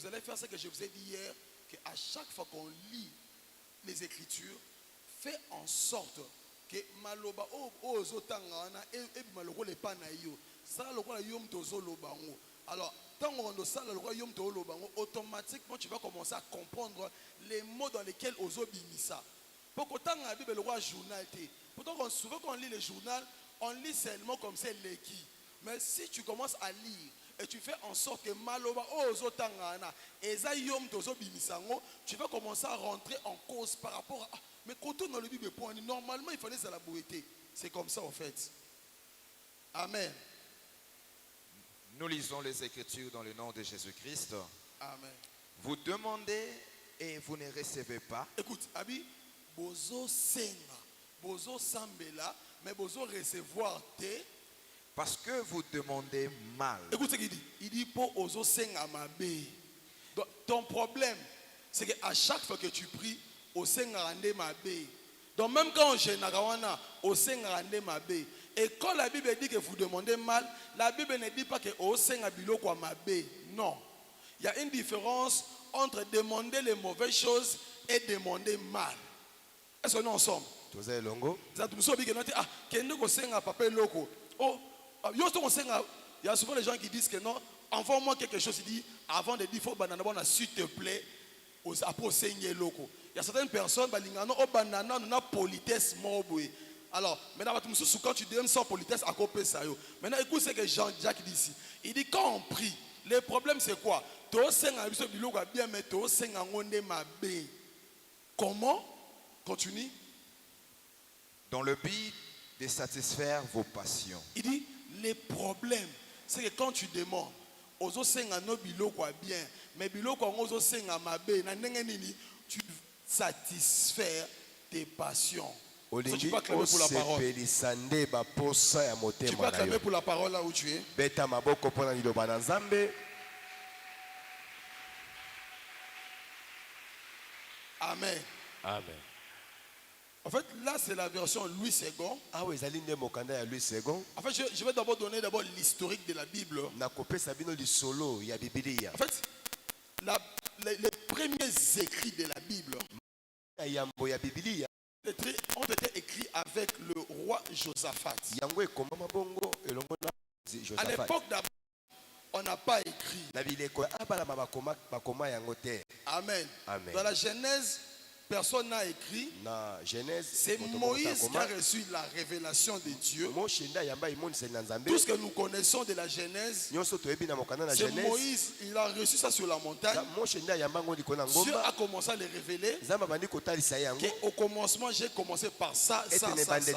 allez faire ce que je vous ai dit hier, qu'à chaque fois qu'on lit les Écritures, faites en sorte que maloba ozotangana et maloko le panayo ça le roi yom tozo lobango. Alors tant on doit ça le roi yom tozo lobango, automatiquement tu vas commencer à comprendre les mots dans lesquels ozo bimisa. Pourquoi tant la Bible le roi journal té. Pourtant souvent quand on lit le journal, on lit seulement comme c'est l'écrit. Mais si tu commences à lire et tu fais en sorte que maloba ozotangana eza yom tozo bimisango, tu vas commencer à rentrer en cause par rapport à mais quand on a le Bible, normalement il fallait ça la beauté. C'est comme ça en fait. Amen. Nous lisons les Écritures dans le nom de Jésus-Christ. Amen. Vous demandez et vous ne recevez pas. Écoute, Abi, bozo senga, bozo sambela, mais bozo recevoir te. Parce que vous demandez mal. Écoute ce qu'il dit. Il dit pour ozo senga mabe. Ton problème, c'est qu'à chaque fois que tu pries, au sengarande mabe. Donc même quand on génarawana au sengarande mabe. Et quand la Bible dit que vous demandez mal, la Bible ne dit pas que au sengabilo kwa mabe. Non. Il y a une différence entre demander les mauvaises choses et demander mal. Est-ce que nous ensemble? Vous avez longo? Ça tout ça dit que ah kende ko senga papa loko. Oh, yo to senga. Il y a souvent les gens qui disent que non, envoie-moi quelque chose. Il dit avant de dire faut banana bona s'il te plaît. Après senga loko. Il y a certaines personnes, on a politesse mobile. Alors, maintenant, quand tu demandes sans politesse, à côté ça. Maintenant, écoute ce que Jean-Jacques dit ici. Il dit quand on prie, le problème c'est quoi? Comment? Continue. Dans le but de satisfaire vos passions. Il dit le problème, c'est que quand tu demandes, ozo senga no biloko bien, mais biloko ozo senga mabe, na ndenge nini tu satisfaire tes passions. Tu peux acclamer pour la parole. Tu peux acclamer pour la parole là où tu es. Amen. Amen. En fait, là, c'est la version Louis II. Ah oui, En fait, je vais d'abord donner l'historique de la Bible. En fait, les premiers écrits de la Bible ont été écrits avec le roi Josaphat. À l'époque d'abord, on n'a pas écrit. Amen. Amen. Dans la Genèse, personne n'a écrit. C'est Moïse qui a reçu la révélation de Dieu. Tout ce que nous connaissons de la Genèse, c'est Moïse, il a reçu ça sur la montagne. Dieu a commencé à le révéler. Au commencement, j'ai commencé par ça, ça, ça, ça.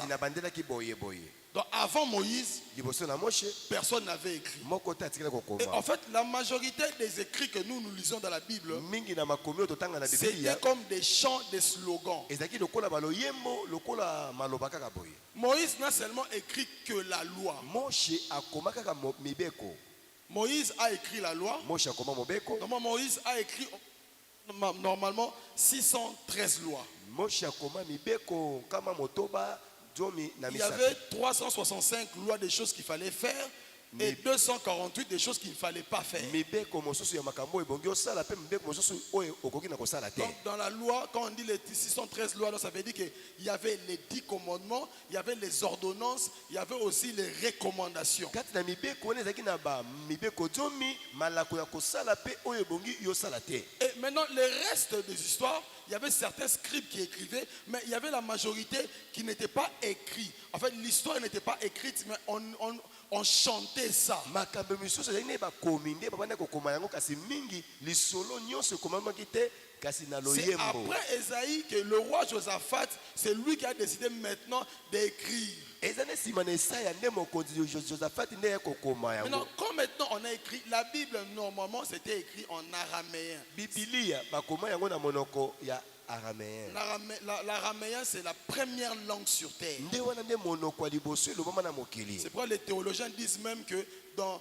Donc avant Moïse, personne n'avait écrit. Et en fait, la majorité des écrits que nous lisons dans la Bible, c'était comme des chants, des slogans. Moïse n'a seulement écrit que la loi. Moïse a écrit la loi. Donc Moïse a écrit normalement 613 lois. Il y avait 365 lois des choses qu'il fallait faire et 248 des choses qu'il ne fallait pas faire. Donc dans la loi, quand on dit les 613 lois, ça veut dire qu'il y avait les 10 commandements, il y avait les ordonnances, il y avait aussi les recommandations. Et maintenant, le reste des histoires, il y avait certains scribes qui écrivaient, mais il y avait la majorité qui n'était pas écrite. En fait, l'histoire n'était pas écrite, mais on chantait ça. C'est après Esaïe que le roi Josaphat, c'est lui qui a décidé maintenant d'écrire. Maintenant, comme maintenant on a écrit, la Bible normalement c'était écrit en araméen. L'araméen c'est la première langue sur terre. C'est pourquoi les théologiens disent même que dans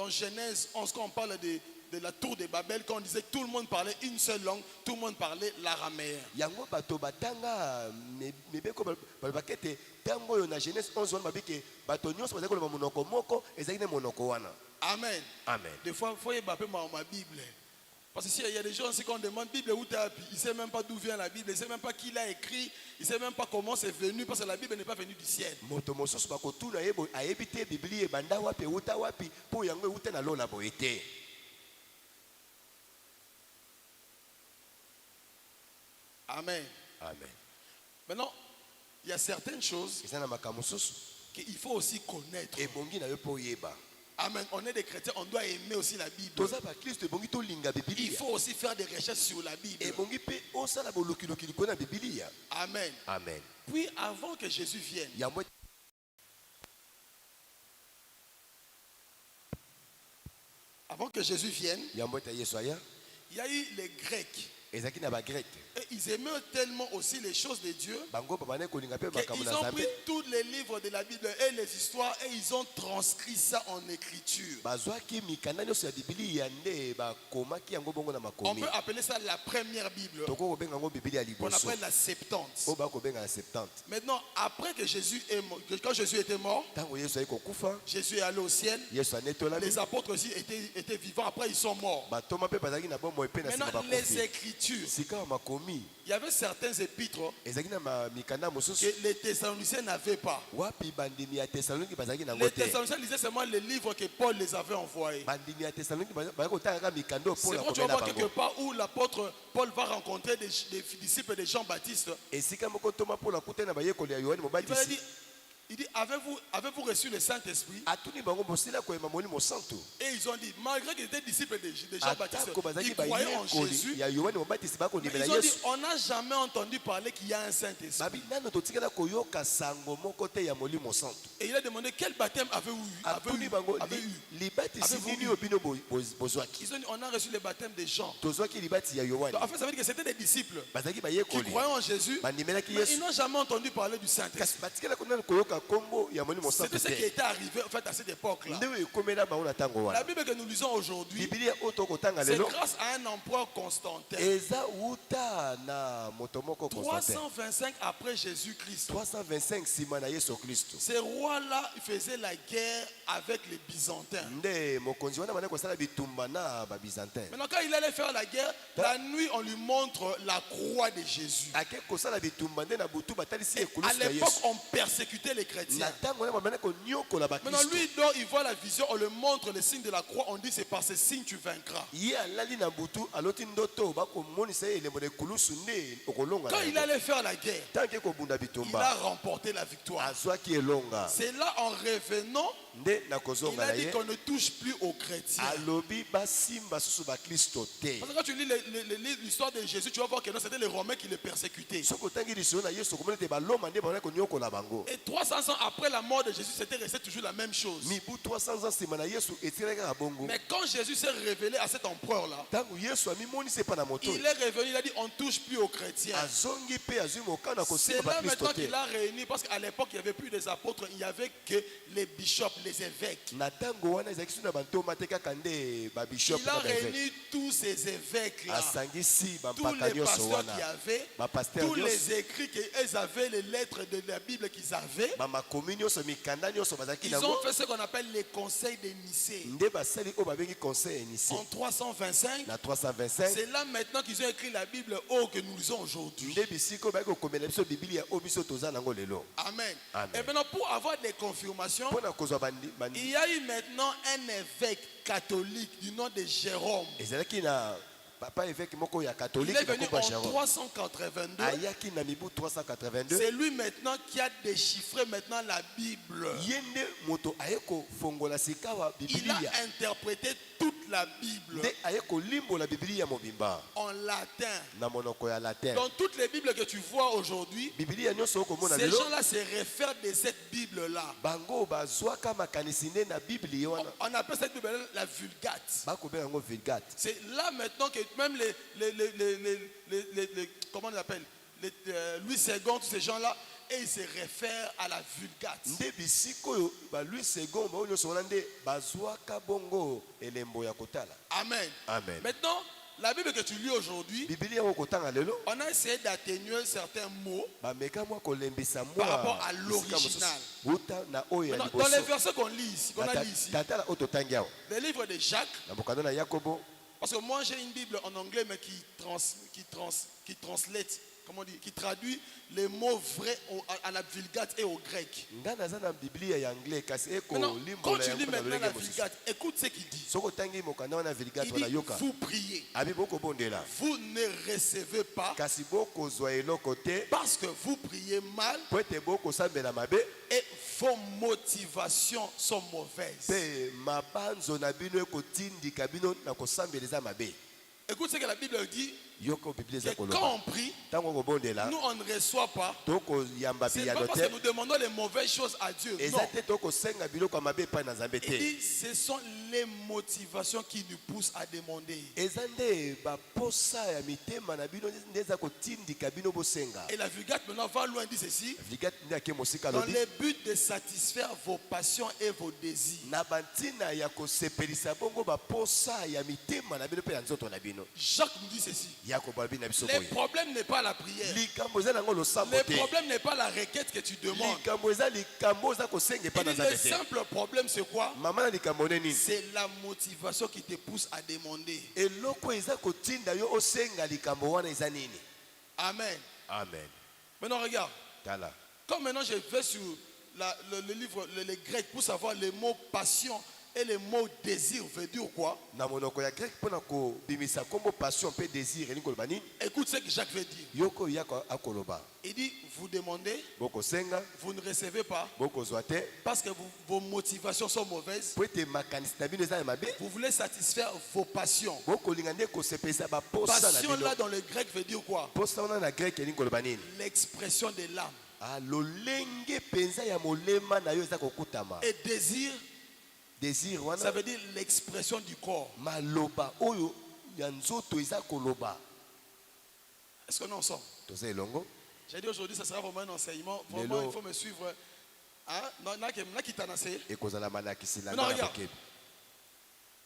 Genèse 11, quand on parle de la tour de Babel, quand on disait que tout le monde parlait une seule langue, tout le monde parlait l'araméen. Amen. Amen. Des fois, il faut y ma Bible. Parce que s'il y a des gens aussi qu'on demande Bible où tu as, il ne sait même pas d'où vient la Bible, il ne sait même pas qui l'a écrit, il ne sait même pas comment c'est venu, parce que la Bible n'est pas venue du ciel. moto mosusu bakotuna ye ayebi te biblia ebanda wapi euta wapi mpo yango euta na lola boye te. Amen. Amen. Maintenant, il y a certaines choses eza na makambo mosusu qu'il faut aussi connaître. ebongi na yo mpo oyeba. Amen. On est des chrétiens, on doit aimer aussi la Bible. toza bakristo ebongi tolinga Il bibilia. faut aussi faire des recherches sur la Bible. ebongi mpe osala bolukiluki likolo na bibilia. Amen. Amen. Puis avant que Jésus vienne, yango yango ete yesu aya il y a eu les Grecs. ezalaki na bagreke Et ils aimaient tellement aussi les choses de Dieu bango babandaki kolinga mpe makambo qu'ils na ont nzambe pris tous les livres de la Bible et les histoires et ils ont transcrit ça en écriture. bazwaki mikanda nyonso ya bibilia nde bakomaki yango bongo na On makomi. peut appeler ça la première Bible tokoki kobenga yango bibilia ya qu'on liboso appelle la Septante. oyo bakobenga na 70. Maintenant, après que Jésus est mort, quand Jésus était mort, ntango yesu ayi kokufa Jésus est allé au ciel. yesu anetolami Les apôtres aussi étaient vivants. Après, ils sont morts. batoma mpe bazalaki na bomoi mpe na nsima Maintenant, les bakofi. Écritures, sika ya makomi il y avait certains épîtres ezalaki na mikanda mosusu que les Thessaloniciens n'avaient pas. wapi bandimi ya tesaloniki bazalaki nango Les te. Thessaloniciens lisaient seulement les livres que Paul les avait envoyés. bandimi ya tesaloniki bazalaki kotanga mikanda oyo C'est mpona quand tu vas komela voir quelque bango. part où l'apôtre Paul va rencontrer des disciples de Jean-Baptiste. esika moko toma mpona akutani na bayekoli ya yohane Il va leur mobatisi dire, il dit, avez-vous reçu le Saint-Esprit? atuni bango mosila koyeba molimo santo Et ils ont dit, malgré qu'ils étaient disciples de Jean-Baptiste, atako bazalaki ils croyaient en bayekoli Jésus. ya yohane mobatisi Mais bakondimela ils ont dit, yesu on n'a jamais entendu parler qu'il y a un Saint-Esprit. babi nano totikala koyoka sango moko te ya molimo santo. Et il a demandé quel baptême avez-vous eu? atuni bango Avez eu? libatisi Avez-vous nini eu? oyo bino bozwaki. Ils ont dit, on a reçu le baptême de Jean. tozwaki libati ya yohane Donc, en fait, ça veut dire que c'était des disciples bazalaki qui bayekoli croyaient en Jésus, bandimelaki mais ils yesu n'ont jamais entendu parler du Saint-Esprit. kasi batikala konani koyoka kombo ya molimo santo C'était ce qui te était arrivé en fait à cette époque-là. nde oyo ekomela bango na ntango La wana. Bible que nous lisons aujourd'hui, bibilia oyo tokotanga c'est lelo grâce à un empereur Constantin. eza uta na moto moko Constantin 325 après Jésus-Christ. 325 nsima na yesu kristo Ces rois-là faisaient la guerre avec les Byzantins. nde mokonzi wana bandaki kosala bitumba na babyzantin. Maintenant, quand il allait faire la guerre, la nuit, on lui montre la croix de Jésus. ake kosala bitumba nde na butu batalisi Et à ekulusu ya l'époque, yesu on persécutait les na chrétiens. ntango wana babandaki konyokola Maintenant, bakristo. lui, dort, il voit la vision, on lui montre le signe de la croix, on dit c'est par ce signe tu vaincras. ye alali na butu aloti ndoto bakomonisa ye elembo na ekulusu nde okolonga Quand il na yango. allait faire la guerre, tanke kobunda il a bitumba remporté la victoire. azwaki elonga C'est là, en revenant, nde na il kozonga a na dit ye qu'on ne touche plus aux chrétiens. alobi basimba susu bakristo te. Parce que quand tu lis l'histoire de Jésus, tu vas voir que non, c'était les Romains qui le persécutaient. soki otangi lisolo na yesu okomona ete baloma nde bandaki konyokola bango. Et 300 ans après la mort de Jésus, c'était resté toujours la même chose. mibu 300 ans nsima na yesu etikali kaka bongo. Mais quand Jésus s'est révélé à cet empereur-là, ntango yesu amimonisi epa na moto il est revenu, il a dit on ne touche plus aux chrétiens. azongi mpe azwi mokano ya C'est kosimba là bakristo maintenant te. qu'il a réuni, parce qu'à l'époque, il n'y avait plus des apôtres, il n'y avait que les bishops, les évêques. na ntango wana ezalaki so na bantoma te kaka nde babishop Il a na baevêque. réuni tous ces évêques-là, asangisi tous bampaka les nyonso pasteurs wana qui avaient, bapaster tous nyonso les écrits qu'ils avaient, les lettres de la Bible qu'ils avaient. bamakomi nyonso mikanda nyonso bazalaki Ils nango ont fait ce qu'on appelle les conseils de Nicée. nde basali oyo babengi conseil initie En 325, na 325 c'est là maintenant qu'ils ont écrit la Bible que nous lisons aujourd'hui. nde bisika oyo bayaki kokomela biso bibilia oyo biso toza nango lelo. Amen. Amen. Et maintenant, pour avoir des confirmations, mpo na kozwa il y a eu maintenant un évêque catholique du nom de Jérôme. ezalaki na papa évêque moko ya Il katolike est venu bakoba en Jérôme 382. ayaki na mibu 382 C'est lui maintenant qui a déchiffré maintenant la Bible. ye nde moto aye kofongola sikawa Il bibilia a interprété toute la Bible nde aye kolimbola bibilia mobimba en latin. na monoko ya latin. Dans toutes les Bibles que tu vois aujourd'hui, bibilia nyonso okomona ces lelo gens-là se réfèrent de cette Bible-là. bango bazwaka makanisi nde na biblia wana On appelle cette Bible la Vulgate. bakobenga yango vulgate. C'est là maintenant que même comment on appelle, Louis II, tous ces gens-là, et ils se réfèrent à la Vulgate. nde bisika oyo balouis second bao nyonso wana nde bazwaka bongo elembo ya kotala. Amen. Amen. Maintenant, la Bible que tu lis aujourd'hui, bibilia yango kotanga lelo on a essayé d'atténuer certains mots bameka mwa kolembisa par rapport à mwa l'original. uta na oyo ya Maintenant, dans les liboso versets qu'on lit ici, qu'on a lu ici, tatala oyo totangi awa le livre de Jacques, na mokanda na yakobo Parce que moi j'ai une Bible en anglais mais qui translate, comment on dit, qui traduit les mots vrais à la Vulgate et au grec. nga naza na biblia ya anglais kasi Maintenant, quand ekolimbola tu lis yango na maintenant la lolenge mosusu Vulgate, écoute ce qu'il dit. soko otangi mokanda wana vulgate Il wana dit, yoka vous priez, abi bokobondela vous ne recevez pas kasi bokozwa eloko te parce que vous priez mal po ete bokosambela mabe et vos motivations sont mauvaises. mpe mabanzo na bino ekotindika bino na kosambela eza mabe. Écoute ce que la Bible dit, Yoko Biblia eza que quand koloba on prie, ntango okobondela nous on ne reçoit pas. tokoyamba C'est biyano pas parce te que nous demandons les mauvaises choses à Dieu. eza Non. te tokosenga biloko ya mabe epai na nzambe Il te dit, ce sont les motivations qui nous poussent à demander. eza nde baposa ya mitema na bino nde eza kotindika bino bosenga. Et la Vulgate maintenant va loin, dit ceci. Vulgate nde ake mosika Dans alobi le but de satisfaire vos passions et vos désirs. na bantina ya kosepelisa bongo baposa ya mitema na bino mpe ya nzoto na bino. Jacques nous dit ceci. ya kobalobi na biso Le boye problème n'est pas la prière. likambo eza nango losambo Le te problème n'est pas la requête que tu demandes. likambo eza likambo oza kosenga epai Il na dit, nzambe le te. simple problème c'est quoi? mama na likambo nde nini C'est la motivation qui te pousse à demander. eloko eza kotinda yo osenga likambo wana eza nini. Amen. amen. Maintenant regarde. tala Comme maintenant je vais sur le livre, le grec, pour savoir les mots passion et les mots désir veut dire quoi? na monoko ya grec mpona kobimisa kombo passion mpe désir elingi koloba nini Écoute ce que Jacques veut dire. yoko ya akoloba Il dit, vous demandez, bokosenga vous ne recevez pas, bokozwa te parce que vos motivations sont mauvaises. po ete makanisi na bino eza ya mabe Vous voulez satisfaire vos passions. bokolinga nde kosepelisa baposa na Passion bino. là dans le grec veut dire quoi? posa wana na grek elingi koloba nini L'expression de l'âme. lolenge mpenza ya molema na yo eza kokutama. Et désir, désir ça wana veut dire l'expression du corps. maloba oyo ya nzoto eza koloba. Est-ce que nous en sommes? toza elongo J'ai dit aujourd'hui, ça sera vraiment un enseignement. Vraiment, il faut me suivre. Hein? ekozala malakisi na Non, nga na regarde. bokebi.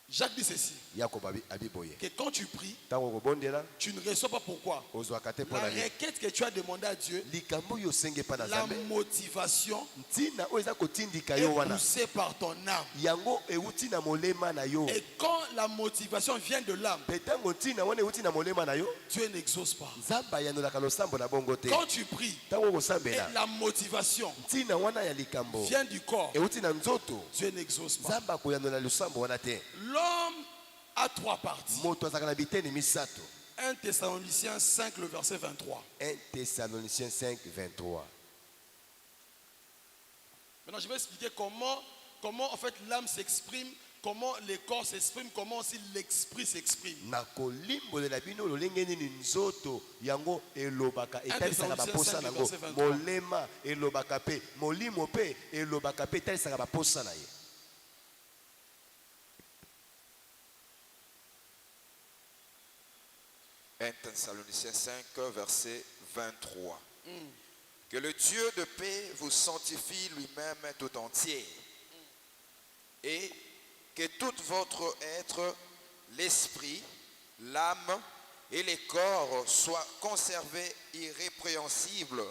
Jacques dit ceci, yakobo abi boye que quand tu pries, ntango okobondela tu ne reçois pas pourquoi. ozwaka te mpo La na nini requête que tu as demandé à Dieu, likambo oyo osengi epai na la nzambe motivation ntina oyo eza kotindika est yo wana poussée par ton âme. yango euti na molema na yo Et quand la motivation vient de l'âme, mpe ntango ntina wana euti na molema na yo Dieu n'exauce pas. nzambe ayanolaka losambo na bongo te. Quand tu pries ntango et okosambela la motivation ntina wana ya likambo vient du corps, euti na nzoto Dieu n'exauce pas. nzambe akoyanola losambo wana te. L'homme a trois parties. moto azalaka na biteni misato. 1 Thessaloniciens 5, le verset 23. 1 Thessaloniciens 5, 23. Maintenant, je vais expliquer comment en fait l'âme s'exprime, comment le corps s'exprime, comment aussi l'esprit s'exprime. nakolimbolela bino lolenge nini nzoto yango elobaka etalisaka baposa Thessaloniciens 5, nango verset 23. molema elobaka pe molimo pe elobaka pe etalisaka baposa na ye. Thessaloniciens 5, verset 23. Que le Dieu de paix vous sanctifie lui-même tout entier. Et que tout votre être, l'esprit, l'âme et les corps soient conservés irrépréhensibles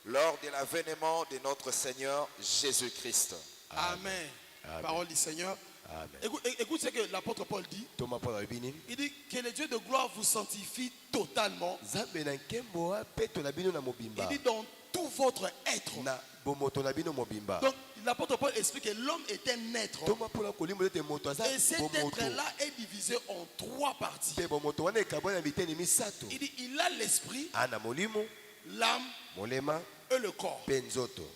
lors de l'avènement de notre Seigneur Jésus-Christ. Amen. Amen. Parole du Seigneur. Amen. Écoute ce que l'apôtre Paul dit. Thomas Paul alobi nini? Il dit que le Dieu de gloire vous sanctifie totalement. nzambe na nkembo apeto na bino na Il mobimba dit dans tout votre être. na bomoto na bino mobimba. Donc l'apôtre Paul explique que l'homme est un être. Thomas Paul akolimbola ete moto aza Et cet bomoto être-là est divisé en trois parties. mpe bomoto wana ekabwana na biteni misato. Il dit il a l'esprit, ana molimo l'âme molema et le corps. mpe nzoto.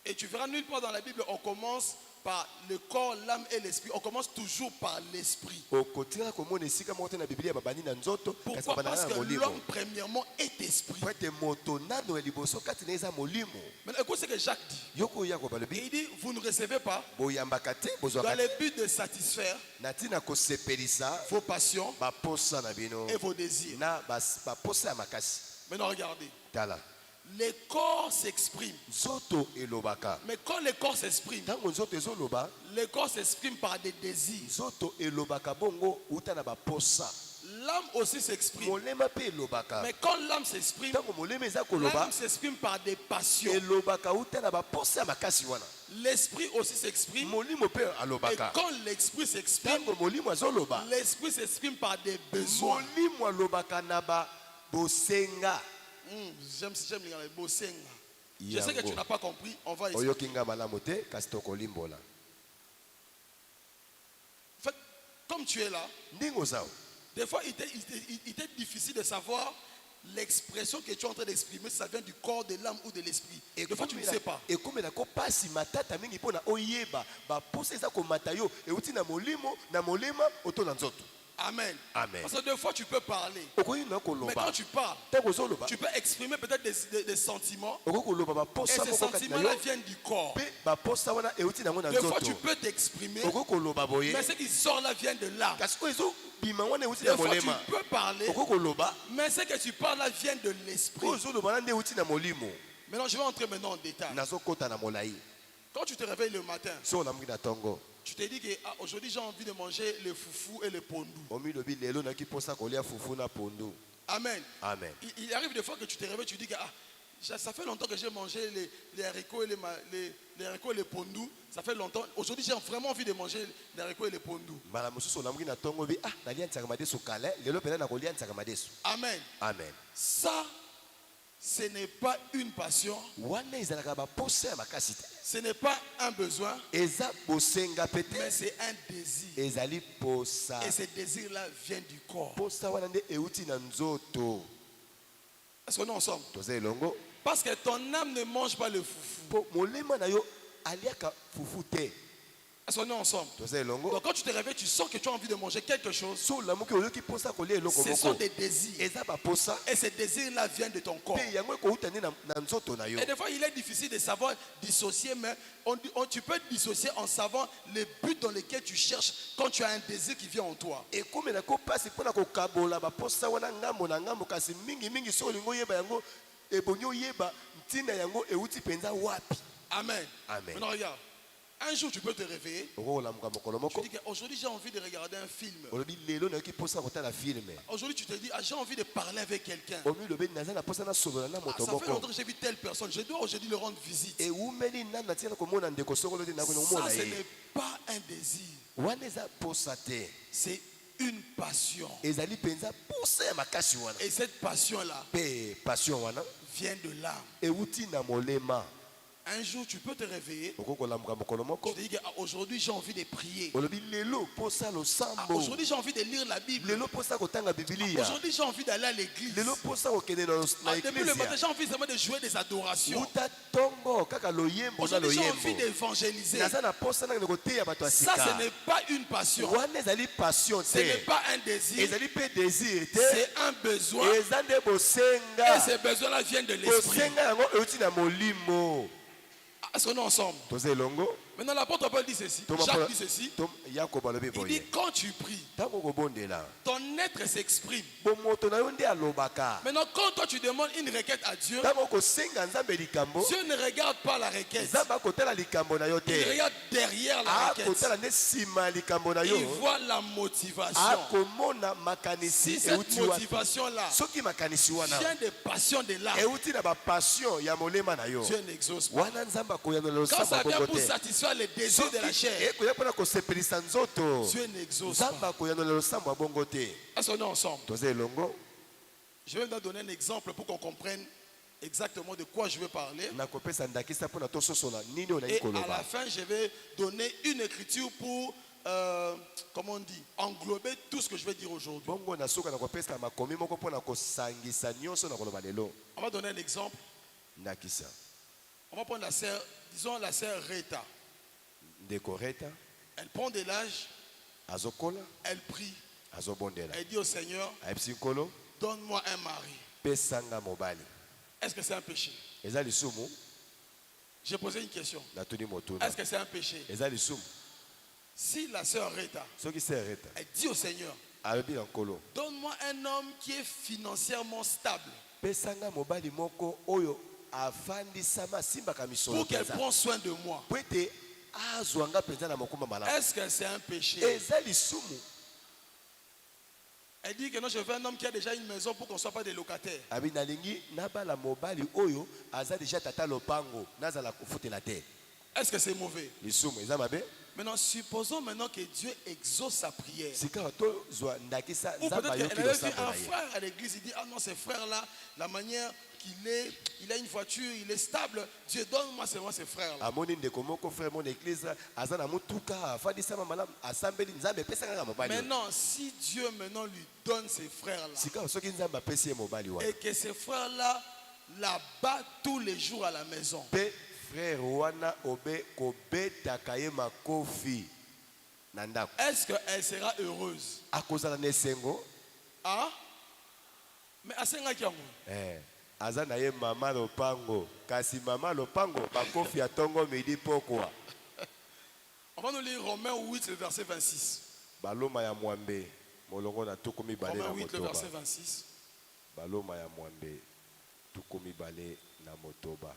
Et tu verras nulle part dans la Bible, on commence par le corps, l'âme et l'esprit. On commence toujours par l'esprit. okotikala komona esika moko te na biblia babandi na nzoto kasi Pourquoi? babandaka Parce na que molimo l'homme, premièrement, est esprit. po ete moto nano ya liboso kati na eza molimo. Maintenant, écoute ce que Jacques dit. yoko oyako Et balobi il dit, vous ne recevez pas, boyambaka te dans bozwaka le te but de satisfaire na ntina kosepelisa vos passions baposa na bino et vos désirs. na baposa ya makasi. Maintenant, regardez. tala Le corps s'exprime. nzoto elobaka Mais quand le corps s'exprime, ntango nzoto ezoloba le corps s'exprime par des désirs. nzoto elobaka bongo uta na baposa. L'âme aussi s'exprime. molema mpe elobaka Mais quand l'âme s'exprime, ntango molema eza koloba l'âme s'exprime par des passions. elobaka uta na baposa ya makasi wana. l'esprit aussi s'exprime. molimo mpe Et alobaka. quand l'esprit s'exprime, Ntango molimo azoloba, l'esprit s'exprime par des besoins. molimo alobaka na ba bosenga. J'aime les bosenga. Je sais que Yango. tu n'as pas compris. On va essayer. Oyoki nga malamu te kasi tokolimbola. En fait, comme tu es là, Ndenge oza o. des fois, il était difficile de savoir l'expression que tu es en train d'exprimer, si ça vient du corps, de l'âme ou de l'esprit. Des fois, tu ne sais pas. ekomelaka pasi matata mingi mpona oyeba baposa eza komata yo euti na molimo na molema oto na nzoto. Amen. Amen. Parce que des fois, tu peux parler. okoki na Mais koloba quand tu parles, ntango ozoloba tu peux exprimer peut-être des sentiments. okoki koloba Et baposa ces moko kati na yo sentiments-là viennent du corps. mpe baposa wana euti nango na Des fois, nzoto. tu peux t'exprimer. okoki koloba boye Mais ce qui sort là vient de là. kasi oyo ezobima wana euti Des na fois, tu molema. peux parler. okoki koloba Mais ce que tu parles là vient de l'esprit. oyo ozoloba na nde euti na molimo. Maintenant, je vais entrer maintenant en détail. nazokota na molai Quand tu te réveilles le matin, so olamuki na ntongo tu te dis que aujourd'hui j'ai envie de manger le foufou et le pondou. omilobi lelo naki mposa kolia fufu na pondu. Amen. Amen. Il arrive des fois que tu te réveilles, tu dis que ça fait longtemps que j'ai mangé les haricots et les haricots et les pondous. Ça fait longtemps. Aujourd'hui, j'ai vraiment envie de manger les haricots et les pondous. mbala mosusu olamuki na ntongo bi nalia ntsaka madesu kala lelo mpena nakolia ntsaka madesu. Amen. Amen. Ça, ce n'est pas une passion. wana ezalaka baposa ya makasi te. Ce n'est pas un besoin, eza bosenga mais pete c'est un désir. ezali posa. Et ce désir-là vient du corps. posa wana nde euti na nzoto. Est-ce qu'on est ensemble? toza elongo Parce que ton âme ne mange pas le foufou. mpo molema na yo aliaka fufu te. Est-ce qu'on est ensemble? toza elongo Donc quand tu te réveilles, tu sens que tu as envie de manger quelque chose. so olamuki oyoki posa kolia eloko Ce sont moko des désirs. eza baposa Et ces désirs-là viennent de ton corps. mpe yango ekouta nde na nzoto na yo. Et des fois, il est difficile de savoir dissocier, mais tu peux dissocier en savant le but dans lequel tu cherches quand tu as un désir qui vient en toi. ekomelako mpasi mpona kokabola baposa wana ngambo na ngambo kasi mingimingi so olingi oyeba yango ebongi oyeba ntina yango euti mpenza wapi. Amen. Amen. Maintenant, regarde. Un jour, tu peux te réveiller. okokolamuka mokolo Tu moko dis qu'aujourd'hui, j'ai envie de regarder un film. olobi lelo nayoki mposa kotala filme. Aujourd'hui, tu te dis, j'ai envie de parler avec quelqu'un. omilobi naza na mposa nasolola na moto Ça fait longtemps moko que j'ai vu telle personne. Je dois aujourd'hui le rendre visite. ewumeli nani natikala komona ndeko songolo te Ça, nakomona ce ye. n'est pas un désir. wana eza posa te C'est une passion. ezali mpenza posa ya makasi wana Et cette passion-là mpe passion wana vient de l'âme. euti na molema. Un jour, tu peux te réveiller. okokolamuka mokolo Tu moko te dis qu'aujourd'hui, j'ai envie de prier. olobi lelo posa losambo. Aujourd'hui, j'ai envie de lire la Bible. lelo posa kotanga bibilia. Aujourd'hui, j'ai envie d'aller à l'église. lelo posa kokende na Depuis le matin, eklesia. j'ai envie seulement de jouer des adorations. uta ntongo kaka loyembo na Aujourd'hui, j'ai envie loyembo. d'évangéliser. naza na posa nanga koteya bato ya Ça, ce sika. n'est pas une passion. wana ezali passion Ce n'est te pas un désir. ezali mpe désir te C'est un besoin. eza nde Et bosenga. ces besoins-là viennent de l'esprit. bosenga yango euti na molimo. Est-ce qu'on est ensemble? toza elongo Maintenant, l'apôtre Paul dit ceci. Jacques dit ceci. yakobo alobi Il dit, boye quand tu pries, ntango okobondela ton être s'exprime. bomoto na yo nde alobaka. Maintenant, quand toi tu demandes une requête à Dieu, ntango okosenga nzambe likambo Dieu ne regarde pas la requête. nzambe akotala likambo na yo Il te regarde derrière la requête. akotala nde nsima ya likambo na yo Il voit la motivation. akomona makanisi Si cette euti wapi. motivation-là soki makanisi wana vient des passions de l'âme, euti na bapassion ya molema na yo Dieu n'exauce pas. wana nzambe akoyanola Quand ça losambo vient bongo pour te. satisfaire les désirs de la soki chair, ekoya mpona kosepelisa nzoto Dieu n'exauce nzambe pas. akoyanola losambo ya bongo te. Est-ce qu'on est ensemble? toza elongo Je vais vous donner un exemple pour qu'on comprenne exactement de quoi je vais parler. nakopesa ndakisa mpona tososola nini oyo nayi Et à la koloba. fin, je vais donner une écriture pour, comment on dit, englober tout ce que je vais dire aujourd'hui. bongo na suka nakopesa makomi moko mpona kosangisa nyonso na koloba lelo. On va donner un exemple. ndakisa On va prendre la sœur, disons la sœur Rita. ndeko reta Elle prend de l'âge, azokola elle prie, azobondela elle dit au Seigneur, ayebisi nkolo donne-moi un mari. pesanga mobali. Est-ce que c'est un péché? eza lisumu J'ai posé une question. natuni motuna Est-ce que c'est un péché? eza lisumu Si la sœur Rita, soki se reta elle dit au Seigneur, alobi na nkolo donne-moi un homme qui est financièrement stable pesanga mobali moko oyo afandisama asimbaka misolo pour qu'elle mpenza prenne soin de moi. po ete azwanga mpenza na mokuma malamu. Est-ce que c'est un péché? eza lisumu. Elle dit que non, je veux un homme qui a déjà une maison pour qu'on ne soit pas des locataires. abi nalingi nabala mobali oyo aza deja tata lopango nazala kofutela te. Est-ce que c'est mauvais? lisumu eza mabe Maintenant, supposons maintenant que Dieu exauce sa prière. sika tozwa ndakisa Ou nzambe peut-être ayoki qu'elle avait vu losambo un na ye frère à l'église, il dit, ah non, ce frère-là, la manière qu'il est, il a une voiture, il est stable. Dieu, donne-moi seulement ce frère-là. amoni ndeko moko frère mon église aza na mutuka afandisama malamu asambeli nzambe epesa kaka mobali oyo. Maintenant, si Dieu maintenant lui donne ces frères-là, sika soki nzambe apesi ye mobali wana et que ces frères-là la battent tous les jours à la maison, mpe frère wana obe kobetaka ye makofi na ndako est-ce qu'elle sera heureuse? akozala na esengo Ah? Mais asengaki yango. aza na ye mama lopango kasi mama lopango bakofi ya ntongo midi pokwa On va nous lire Romains 8, le verset 26. baloma ya mwambe molongo na tuku mibale Romains na 8, le motoba verset 26. baloma ya mwambe tuku mibale na motoba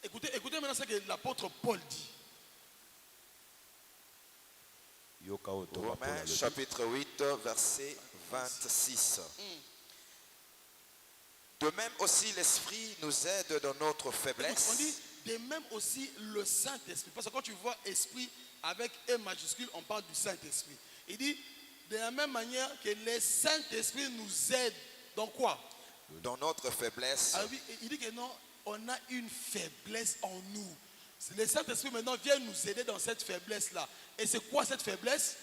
Écoutez maintenant ce que l'apôtre Paul dit. yoka oyo toba mpo na Romains lobi. chapitre 8, verset 26. De même aussi l'Esprit nous aide dans notre On faiblesse. dit de même aussi le Saint-Esprit. Parce que quand tu vois esprit avec E majuscule, on parle du Saint-Esprit. Il dit de la même manière que le Saint-Esprit nous aide. Dans quoi? Dans notre faiblesse. Ah oui, il dit que non, on a une faiblesse en nous. Le Saint-Esprit maintenant vient nous aider dans cette faiblesse-là. Et c'est quoi cette faiblesse?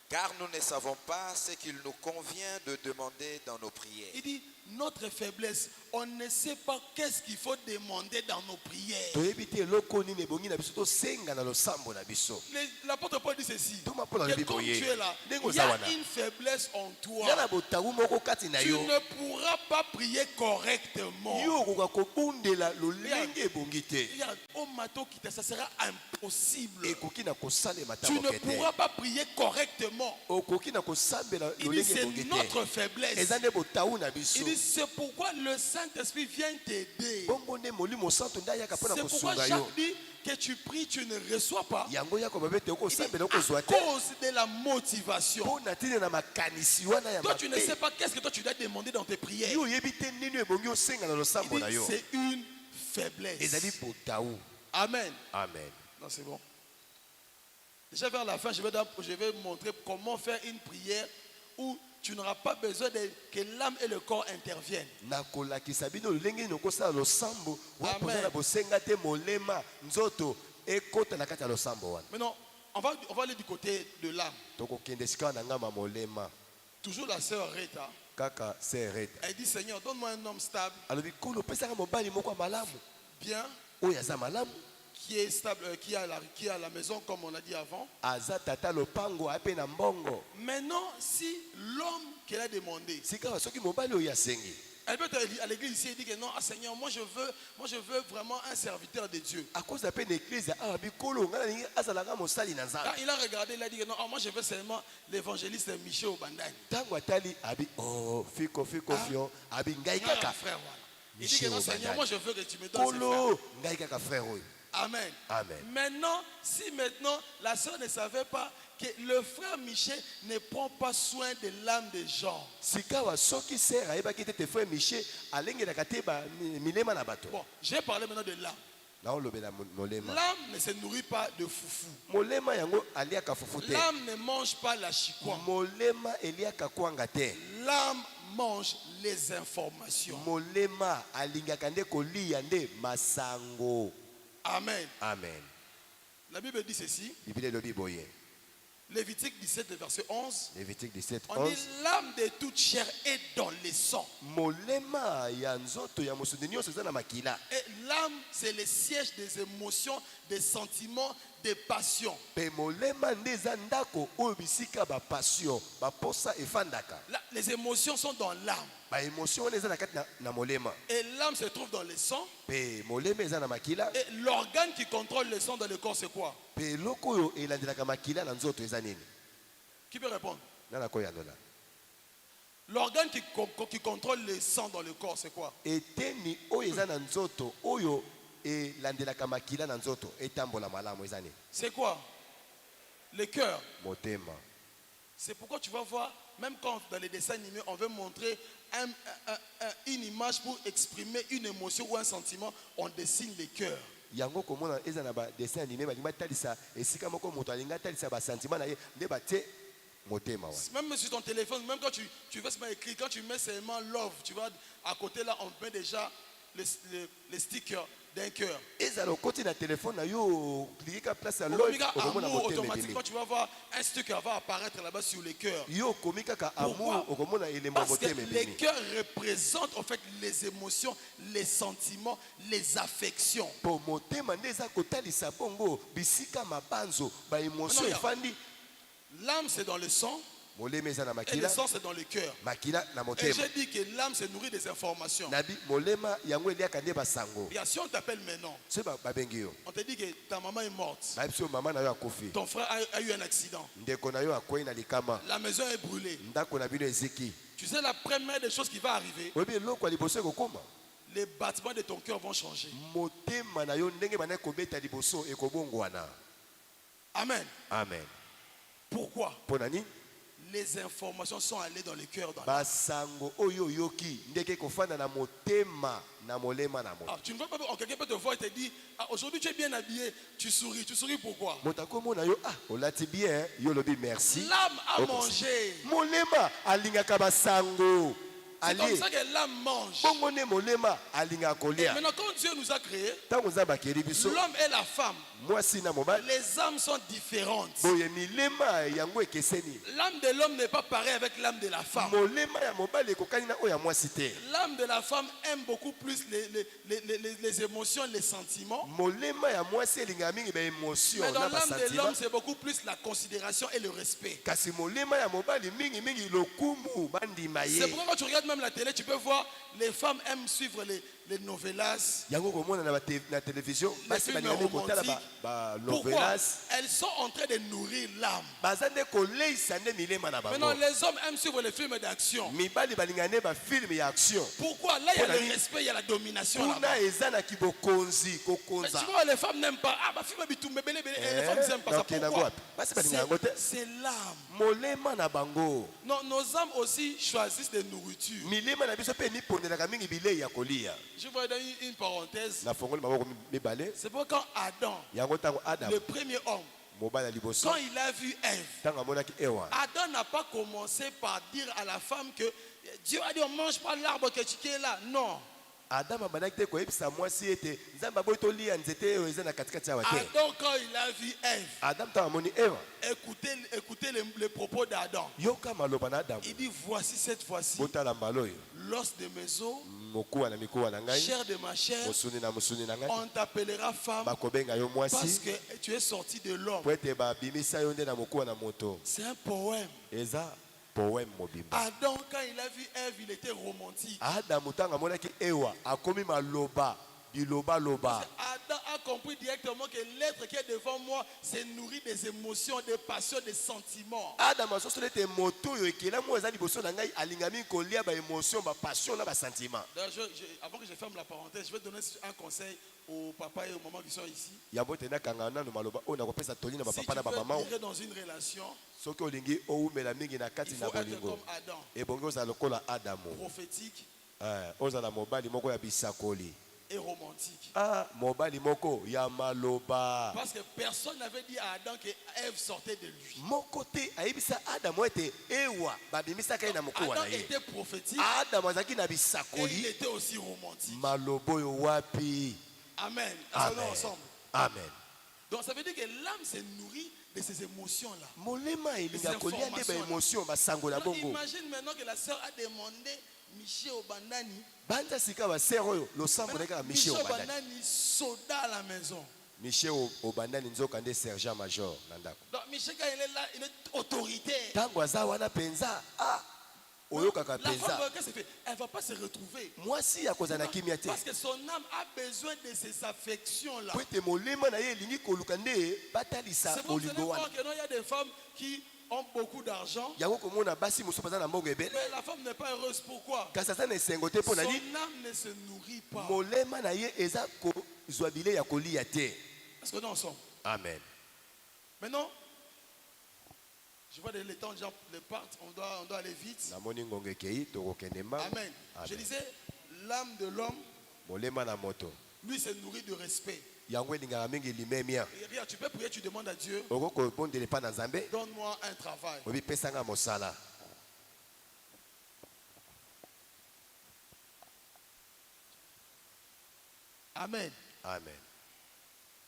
Car nous ne savons pas ce qu'il nous convient de demander dans nos prières. Il dit notre faiblesse, on ne sait pas qu'est-ce qu'il faut demander dans nos prières. toyebi te eloko nini ebongi na biso tosenga na losambo na biso L'apôtre Paul dit ceci. Toma Paul Que alobi comme boye. tu es là, Ndenge il y oza a wana. une faiblesse en toi. ya na botabu moko kati na Tu yo ne pourras pas prier correctement. yo okoka kobundela lolenge ebongi te Regarde, au matin qui ça sera impossible. ekoki na kosalema Tu ne taboke pourras te pas prier correctement. okoki na kosambela Il dit lolenge c'est ebongi notre te faiblesse. eza nde botabu na biso Il dit c'est pourquoi le Saint-Esprit vient t'aider. bongo nde molimo santo nde ayaka mpo na C'est pourquoi kosunga yo Jacques dit que tu pries, tu ne reçois pas. yango yako babe te Il dit, okosambela à okozwa te cause de la motivation. mpo na ntina na makanisi wana ya Toi, tu ne sais mabe pas qu'est-ce que toi tu dois demander dans tes prières. yo oyebi te nini ebongi osenga na Il losambo na dit yo c'est une faiblesse. ezali botabu Amen. amen Non, c'est bon. Déjà vers la fin, je vais montrer comment faire une prière où tu n'auras pas besoin que l'âme et le corps interviennent. nakolakisa bino lolenge nini okosala losambo Amen. wapoza na bosenga te molema nzoto ekota na kati ya losambo wana Maintenant, on va aller du côté de l'âme. tokokende esika na ngamba molema Toujours la sœur Rita, kaka sereta elle dit Seigneur, donne-moi un homme stable, alobi kolo opesaka mobali moko ya malamu bien, oyo aza malamu qui est stable, qui est à la maison, comme on a dit avant. aza tata lopango ape na mbongo Maintenant, si l'homme qu'elle a demandé, sika soki mobali oyo asengi elle peut être à l'église ici, elle dit que non, ah, Seigneur, moi je veux vraiment un serviteur de Dieu. akoza mpe na eglize awa bikolo ngai nalingi azalaka mosali na Quand nzambe il a regardé, il a dit que non, ah, moi je veux seulement l'évangéliste Michel Obandani. ntango atali abi fiko fion abi ngai Ah, kaka frère, voilà. Il dit Michel que non, Seigneur, Obandani. moi je veux que tu me donnes ce frère. kolo ngai kaka frère oyo Amen. Amen. Maintenant, si maintenant la sœur ne savait pas que le frère Michel ne prend pas soin de l'âme des gens. sikawa soki ser ayebaki te te frère miche alengelaka te milema na bato Bon, j'ai parlé maintenant de l'âme. naolobela molema L'âme ne se nourrit pas de foufou. molema yango aliaka fufu te L'âme ne mange pas la chikwa. molema eliaka kwanga te L'âme mange les informations. molema alingaka nde kolia nde masango Amen. amen La Bible dit ceci. biblia elobi boye Lévitique 17, le verset 11. Lévitique 17 On dit 11 l'âme de toute chair est dans le sang. molema ya nzoto ya mosundi nyonso eza na makila Et l'âme, c'est le siège des émotions, des sentiments, des passions. mpe molema nde eza ndako oyo bisika bapassion baposa efandaka Les émotions sont dans l'âme. baémotion wana eza na kati na molema Et l'âme se trouve dans le sang. mpe molema eza na makila Et l'organe qui contrôle le sang dans le corps, c'est quoi? mpe eloko oyo elandelaka makila na nzoto eza nini Qui peut répondre? nana koyandola L'organe qui contrôle le sang dans le corps, c'est quoi? eteni oyo eza na nzoto oyo elandelaka makila na nzoto etambola malamu eza nini C'est quoi? Le cœur. motema C'est pourquoi tu vas voir, même quand dans les dessins animés, on veut montrer une image pour exprimer une émotion ou un sentiment, on dessine les cœurs. yango komona eza na ba dessin animé balinga talisa esika moko moto alinga talisa ba sentiment na ye nde batie motema wa. Même sur ton téléphone, même quand tu veux seulement écrire, quand tu mets seulement love, tu vois, à côté là, on met déjà les stickers d'un cœur. Eza lo koti na téléphone na yo cliquer ka place à Au love Omega okomona amour, motema automatiquement, tu vas voir un sticker va apparaître là-bas sur les cœurs. yo komika ka Pourquoi? amour okomona elemba Parce que motema les ebimi. cœurs représentent en fait les émotions, les sentiments, les affections. Po motema nde eza kotalisa bongo bisika mabanzo ba émotion Non, non, efandi. L'âme c'est dans le sang Molema eza na et le makila sang c'est dans le cœur. makila na Et motema. j'ai dit que l'âme se nourrit des informations. Nabi molema yango eliaka nde basango. Et si on t'appelle maintenant, So babengi yo. on te dit que ta maman est morte, Ba biso mama na yo akufi. ton frère a eu un accident, Ndeko na yo akwei na likama. la maison est brûlée. Ndako na bino eziki. Tu sais la première des choses qui va arriver, Oyebi eloko ya liboso ekokoma. les battements de ton cœur vont changer. Motema na yo ndenge bana kobeta liboso ekobongwana. Amen. Amen. Pourquoi? Pona nini? Les informations sont allées dans le cœur. Basango oyo yoki ndeke kofanda na motema na molema na moto. Ah, tu ne vois pas, quelqu'un peut te voir et te dire, ah, aujourd'hui tu es bien habillé, tu souris pourquoi? Motako mona yo olati bien yo lobi merci. L'âme a Okosi. mangé. Molema alingaka basango. C'est comme Ali. ça que l'âme mange. Bongo ne molema alinga Et kolia. maintenant quand Dieu nous a créés, Tango za bakeli biso. l'homme et la femme, Mwasi na mobali. les âmes sont différentes. Boye milema yango ekeseni. L'âme de l'homme n'est pas pareille avec l'âme de la femme. Molema ya mobali ekokani na oya mwasi te. L'âme de la femme aime beaucoup plus les émotions, les sentiments. Molema ya mwasi elinga mingi ba émotion Mais dans na ba l'âme de sentiment. l'homme, c'est beaucoup plus la considération et le respect. Kasi molema ya mobali mingi mingi lokumu bandima C'est ye. pourquoi quand tu regardes même la télé, tu peux voir les femmes aiment suivre les novelas. Yango komona na télévision basi films balinga kotala romantiques. ba Pourquoi? novelas. Elles sont en train de nourrir l'âme. Baza nde koleisa nde milema na Maintenant, bango. les hommes aiment suivre les films d'action. Mibali balinga nde ba film ya action. Pourquoi? Là, il y a Pour la le vie. respect, il y a la domination là-bas. Kuna eza na kibokonzi Mais kokonza. tu vois, les femmes n'aiment pas. Ah, ma fille m'a dit tout, mais les femmes n'aiment pas ça. donc, Pourquoi? basi balinga yango te. C'est l'âme. Molema na bango. Non, nos âmes aussi choisissent des nourritures. Milema na biso pe mipondelaka mingi bilei ya kolia. Je vais donner une parenthèse. Na fongoli maboko mibale. C'est pourquoi quand Adam, Yango tango Adam le premier homme, mobali ya liboso. quand il a vu Ève, Tango amonaki Ewa. Adam n'a pas commencé par dire à la femme que Dieu a dit on ne mange pas l'arbre que tu es là. Non. Adam abandaki te koyebisa mwasi ete nzambe aboyi tolia nzete oyo eza na katikati awa te. Adam, quand il a vu Ève, Adam ntango amoni Ewa. écoutez les propos d'Adam. Yoka maloba na Adam. Il dit voici cette fois-ci Botala mbala oyo. l'os de mes os, Mokuwa na mikuwa na ngai. chair de ma chair, Mosuni na ngai. on t'appellera femme Bakobenga yo parce mwasi. que tu es sorti de l'homme. Po ete babimisa yo nde na mokuwa na moto. C'est un poème. Eza poème mobimba. Adam, quand il a vu Ève, il était romantique. Adam ntango amonaki Ewa akomi maloba biloba loba. Adam a compris directement que l'être qui est devant moi se nourrit des émotions, des passions, des sentiments. Adam asosoli ete moto oyo ekelamu eza liboso na ngai alinga mingi kolia ba émotion ba passion na ba sentiment. D'ailleurs, avant que je ferme la parenthèse, je vais donner un conseil aux papas et aux mamans qui sont ici. Yango te nakanga nanu maloba oyo nakopesa toli na Si tu bapapa na bamama. veux entrer dans une relation, Soki olingi owumela mingi na il kati na faut être bolingo. comme Adam, Ebongi ozala lokola Adamu. prophétique Ozala mobali moko ya bisakoli. et romantique. Mobali moko ya maloba. Parce que personne n'avait dit à Adam que Ève sortait de lui. Moko te ayebisa Adamu ete Ewa babimisaka ye na mokuwa Adam na ye. était prophétique Adamu azalaki na et il bisakoli. était aussi romantique. Maloba oyo wapi? Amen. Amen. Allons ensemble. Amen. Donc ça veut dire que l'âme se nourrit de ces émotions-là. Molema elinga kolia nde ba émotion basango na Alors, bongo. imagine maintenant que la sœur a demandé Michel Obandani. Banda sika ba sœur oyo losambo na kaka Michel Michel Obandani. Obandani soda à la maison. Michel Obandani nzoka nde sergent major na ndako. Donc Michel quand il est là, il est autoritaire. Tango aza wana penza oyokaka La femme, penza. qu'est-ce qu'elle fait? Elle ne va pas se retrouver. Mwasi akozala kimia te. Parce que son âme a besoin de ces affections-là. Po ete molema na ye elingi koluka nde batalisa C'est pour que vous allez bolingo voir wana. que non, il y a des femmes qui ont beaucoup d'argent, Yango komona basi mosusu baza na mbongo ebele. mais la femme n'est pas heureuse. Pourquoi? Kasi aza na esengo te mpo Son na nini? âme ne se nourrit pas. Molema na ye eza kozwa bilei ya kolia te. Est-ce que nous en sommes? Amen. Maintenant, Je vois les temps déjà les partent, on doit aller vite. namoni ngonga ekei tokokende mbangu. Amen. Je disais, l'âme de l'homme, molema na moto lui, se nourrit de respect. yango elingaka mingi limemia. Et regarde, tu peux prier, tu demandes à Dieu, okokobondela epai na nzambe donne-moi un travail. obi pesanga mosala. Amen. Amen.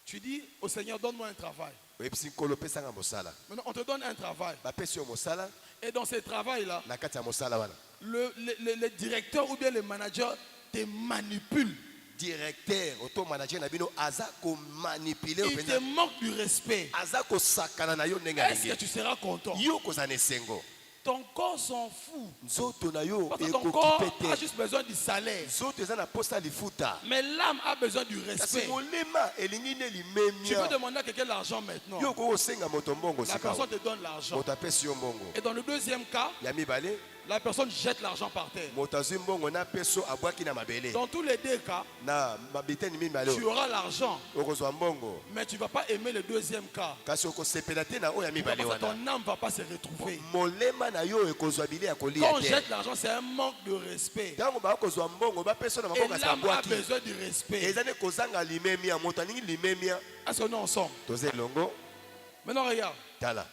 Tu dis au Seigneur, donne-moi un travail. oyebisi nkolo pesanga mosala. Maintenant, on te donne un travail. bapesi yo mosala Et dans ce travail-là, na kati ya mosala wana le directeur ou bien le manager te manipule. directeur oto manager na bino aza komanipule Il te manque du respect. aza kosakana na yo ndenge Est-ce que alingi tu seras content? yo kozala na esengo. Ton corps s'en fout. nzoto na yo Parce que ton corps ekokipe a te. juste besoin du salaire. nzoto eza na posa lifuta Mais l'âme a besoin du kasi respect. molema elingi ne Tu peux limemia. demander à quelqu'un l'argent maintenant. yo kokosenga moto mbongo La sika personne te donne l'argent. moto apesi yo mbongo. Et dans le deuxième cas, ya mibale la personne jette l'argent par terre. moto azwi mbongo na peso abwaki na mabele. Dans tous les deux cas, na mabiteni mibale tu auras l'argent, okozwa mbongo mais tu ne vas pas aimer le deuxième cas. kasi okosepela te na oyo ya Parce mibale que wana. ton âme ne va pas se retrouver. molema na yo ekozwa bile ya Quand kolia on te. jette l'argent, c'est un manque de respect. ntango bakozwa mbongo bapesa na Et maboko kasi l'âme a abwaki besoin du respect. eza ne kozanga limemia. moto alingi limemia. Est-ce qu'on est ensemble? toza elongo Maintenant, regarde. tala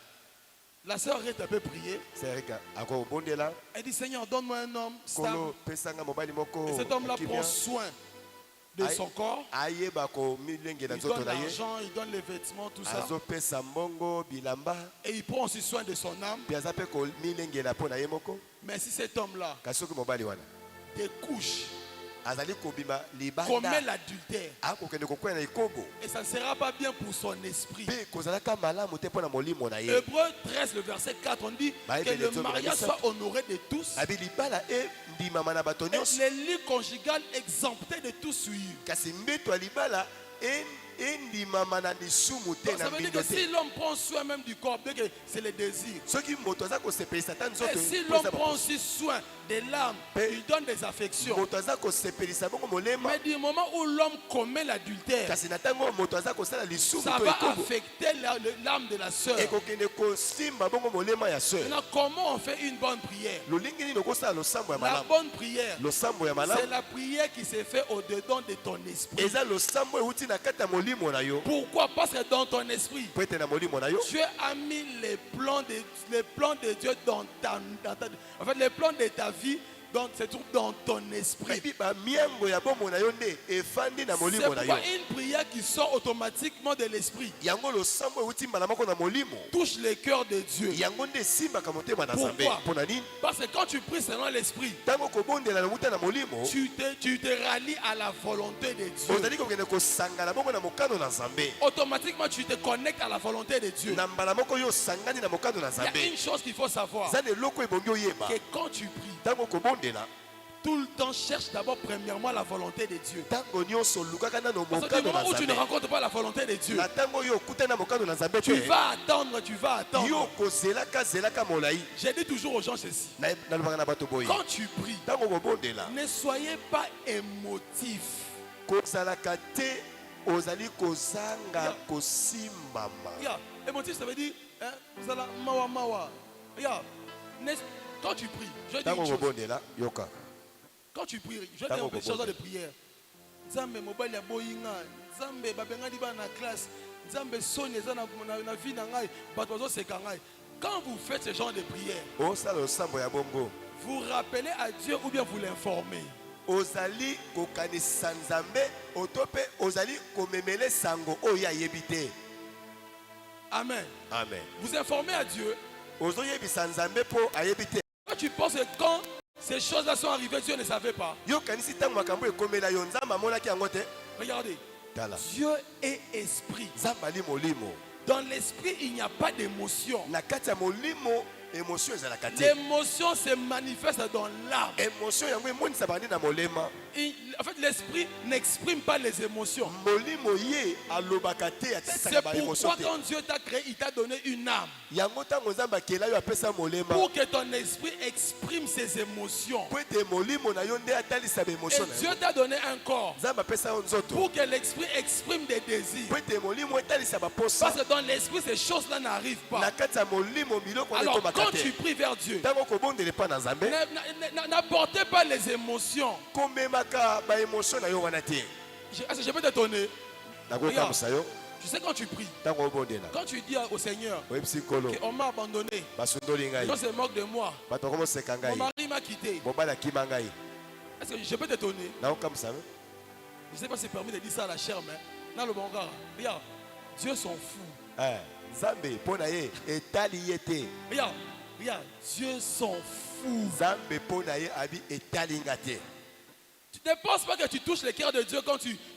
La sœur Rita peut prier. serika akobondela Elle dit, Seigneur, donne-moi un homme stable. kolo pesanga mobali moko Et cet homme-là akimia. prend soin de son corps. ayeba komilengela Il nzoto donne na ye l'argent, il donne les vêtements, tout ça. azopesa mbongo bilamba Et il prend aussi soin de son âme. mpe aza mpe komilengela mpo na ye moko. Mais si cet homme-là kasi soki mobali wana te couche, azali kobima commet libanda l'adultère, akokende kokwea na ekobo et ça ne sera pas bien pour son esprit. mpe kozalaka malamu te mpo na molimo na ye. Hébreu 13, le verset 4, on dit Bible que le dit, mariage soit honoré de tous. abi libala endimama na bato Et nyonso les lits conjugales exemptés de tout souillure. kasi mbeto ya libala endimama na lisumu te Donc na ça veut dire mbindo que si te. l'homme prend soin même du corps, bien que c'est le désir. soki moto aza kosepelisa ta nzoto Et si mpo l'homme eza prend baposo. aussi soin de l'âme, Mais- il donne des affections. moto aza kosepelisa bongo molema Mais du moment où l'homme commet l'adultère, kasi na ntango moto aza kosala lisumu ça to va ekobo affecter l'âme de la sœur. ekokende kosimba bongo molema ya sœur. Maintenant, comment on fait une bonne prière? lolingi nini okosala losambo ya La malamu. bonne prière, losambo ya c'est malamu la prière qui se fait au-dedans de ton esprit. eza losambo euti na kati ya molimo na yo Pourquoi? Parce que dans ton esprit, po ete na molimo na yo Dieu a mis les plans de Dieu dans en fait, les plans de ta vie, se trouvent dans ton esprit. ebi bamiango ya bomoi na yo nde efandi na C'est molimo na pourquoi yo. une prière qui sort automatiquement de l'esprit yango losambo euti mbala moko na molimo touche le cœur de Dieu. yango nde esimbaka motema na nzambe. Pourquoi? mpo na nini? Parce que quand tu pries selon l'esprit, ntango kobondela na wuta na molimo tu te rallies à la volonté de Dieu. ozali kokende kosangana bongo na mokano na nzambe. Automatiquement, tu te connectes à la volonté de Dieu. na mbala moko yo osangani na mokano na Il y a nzambe. une chose qu'il faut savoir, eza na eloko ebongi oyeba que quand tu pries, ntango kobondela tout le temps cherche d'abord premièrement la volonté de Dieu. ntango nyonso olukaka nano Parce que du mokano na moment où tu ne nzambe. rencontres pas la volonté de Dieu, na ntango oyo okutani na mokano na nzambe tu te vas attendre. yo kozelaka molai. J'ai dit toujours aux gens ceci. nalobaka na bato boye Quand tu pries, ntango kobondela ne soyez pas émotif. kozalaka te ozali kozanga kosimbama. Regarde, émotif, ça veut dire, hein, vous allez mawa mawa. Regarde, quand tu pries, je dis ntango une chose. kobondela yoka Quand tu pries, je Tango dis un kobonde. de prière. Nzambe mobali ya boyinga, Nzambe babengani ba na classe, Nzambe soni eza na vie na ngai, bato bazoseka ngai. Quand vous faites ce genre de prière, osala losambo ya bongo vous rappelez à Dieu ou bien vous l'informez. ozali kokanisa nzambe oto mpe ozali komemele sango oyo ayebi te. Amen. amen. Vous informez à Dieu. ozoyebisa nzambe mpo ayebi te. Quand tu penses que quand ces choses-là sont arrivées, Dieu ne savait pas. yokanisi ntango makambo ekomela yo nzambe amonaki yango te. Regardez, tala Dieu est esprit. nzambe ali molimo. Dans l'esprit, il n'y a pas d'émotion. na kati ya molimo émotion ezalaka te. L'émotion se manifeste dans l'âme. Émotion yango emonisa bandi na molema. En fait, l'esprit n'exprime pas les émotions. Molimo ye alobaka te C'est atesaka ba émotion pourquoi te. quand Dieu t'a créé, il t'a donné une âme. Yango ntango nzambe akela yo apesa molema. Pour que ton esprit exprime ses émotions. Po ete molimo na yo nde atalisa ba Et émotion na Dieu yo. t'a donné un corps. Nzambe apesa yo nzoto. Pour que l'esprit exprime des désirs. Po ete molimo etalisa baposa. Parce que dans l'esprit, ces choses-là n'arrivent Na pas. kati ya molimo biloko wana Alors, ekomaka quand te. tu pries vers Dieu, Ntango kobondela epai na nzambe n'apportez pas les émotions. komemaka ba émotion na yo wana te. Est-ce que je peux t'étonner? nakokamwisa yo Tu sais, quand tu pries, ntango obondela quand tu dis au Seigneur oyebisi nkolo qu'on m'a abandonné, basundoli ngai on se moque de moi, bato bakomoseka mon ngai mari m'a quitté. mobali akima ngai Est-ce que je peux t'étonner? nakokamwisa yo. Je ne sais pas si c'est permis de dire ça à la chair, mais dans le bon gars, regarde, Dieu s'en fout. nzambe mpo na ye etali ye te. Regarde, Dieu s'en fout. nzambe mpo na ye abi etali nga te. Tu ne penses pas que tu touches le cœur de Dieu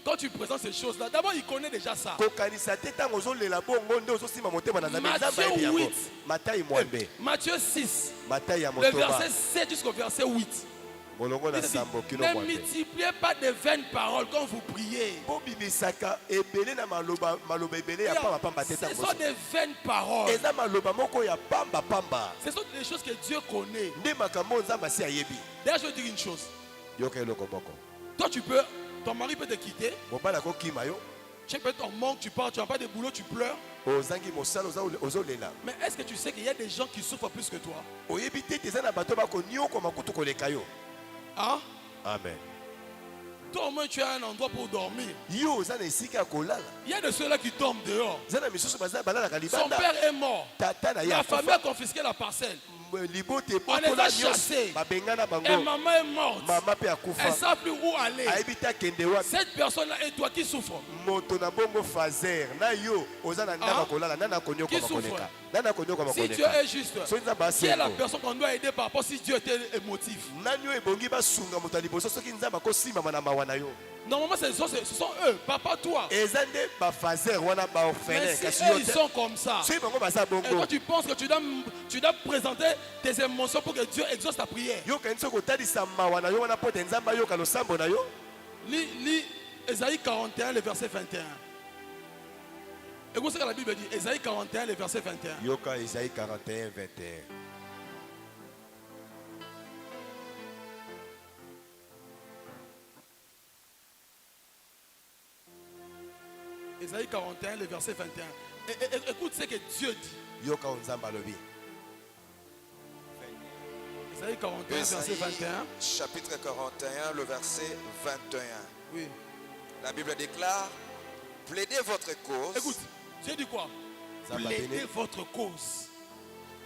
quand tu présentes ces choses-là. D'abord, il connaît déjà ça. kokanisa te ntango ozolela bongo nde ozosima motema na nzambe. Matthieu nzambe ayebi yango. 8. Matayi mwambe Matthieu 6, matayi ya le motoba verset 7 jusqu'au verset 8. molongo na Il dit, sambo kino ne mwambe. multipliez pas de vaines paroles quand vous priez. bobimisaka ebele na maloba ebele ya pamba te Ce ntango sont des vaines paroles. eza maloba moko ya pamba. Ce sont des choses que Dieu connaît. nde makambo nzambe asi ayebi. D'ailleurs, je vais te dire une chose. yoka eloko moko Toi, ton mari peut te quitter. mobali akokima yo Tu peux t'en manque, tu pars, tu n'as pas de boulot, tu pleures. ozangi mosala ozolela. Mais est-ce que tu sais qu'il y a des gens qui souffrent plus que toi? oyebi te eza na bato bakoniokoma kutu koleka yo. Hein? amen. Toi, au moins, tu as un endroit pour dormir. yo oza na esika ya kolala. Il y a de ceux-là qui dorment dehors. eza na misusu balalaka Son libanda. père est mort. tata na ye La famille a akufa. confisqué la parcelle. libote On les a botola chassés. nyonso babengana Et bango. maman est morte. mama mpe Elle ne akufa. sait plus où aller. ayebi te akende wapi. Cette personne-là et toi qui souffre. moto na bongo fazer na yo oza na ndako kolala nani akoniokoma Qui souffre? koleka. nani akoniokoma Si Dieu koleka. est juste, soki nzambe qui est la asengo personne qu'on doit aider par rapport si Dieu était émotif? nani oyo ebongi basunga moto ya liboso soki nzambe akosimama na mawa na yo. Normalement, ce sont eux, papa toi. eza nde bafazer wana Mais baorphelin si kasi eux, yo ils te sont comme ça. soki bango baza Et toi, bongo tu penses que tu dois présenter tes émotions pour que Dieu exauce ta prière. yokani soki otalisa mawa na yo wana mpo te nzambe ayoka losambo na yo. Lis Ésaïe 41, le verset 21. Écoute ce que la Bible dit. Ésaïe 41, le verset 21. yoka Isaïe 41 21. Ésaïe 41, le verset 21. Écoute ce que Dieu dit. yoka oyo nzambe alobi. Ésaïe 41, verset 21. Chapitre 41, le verset 21. Oui. La Bible déclare, plaidez votre cause. Écoute, Dieu dit quoi? Nzambe Plaidez abene. votre cause.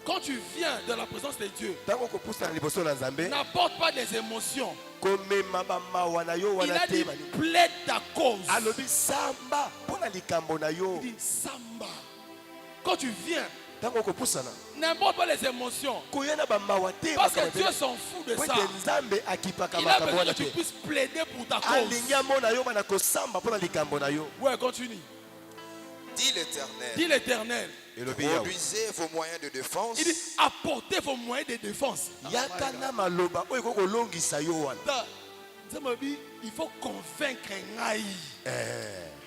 Quand tu viens dans la présence de Dieu, ntango kopusa na liboso na nzambe n'apporte pas des émotions. komema bamawa na yo Il wana a dit, te bani. plaide ta cause. alobi samba mpo na likambo na yo. Il dit, samba. Quand tu viens, ntango kopusana n'importe pas les émotions. koya na bamawa te Parce que makambo Dieu ebele. s'en fout de po ça. ete nzambe akipaka Il a makambo besoin wana que tu te. puisses plaider pour ta cause. alingi amona yo bana kosamba mpo na likambo na yo. Ouais, continue. Dit l'Éternel, Dit l'Éternel. elobi yawe produisez vos moyens de défense. Il dit, apportez vos moyens de défense. yaka na maloba oyo ekokolongisa yo wana. Il faut convaincre Ngai.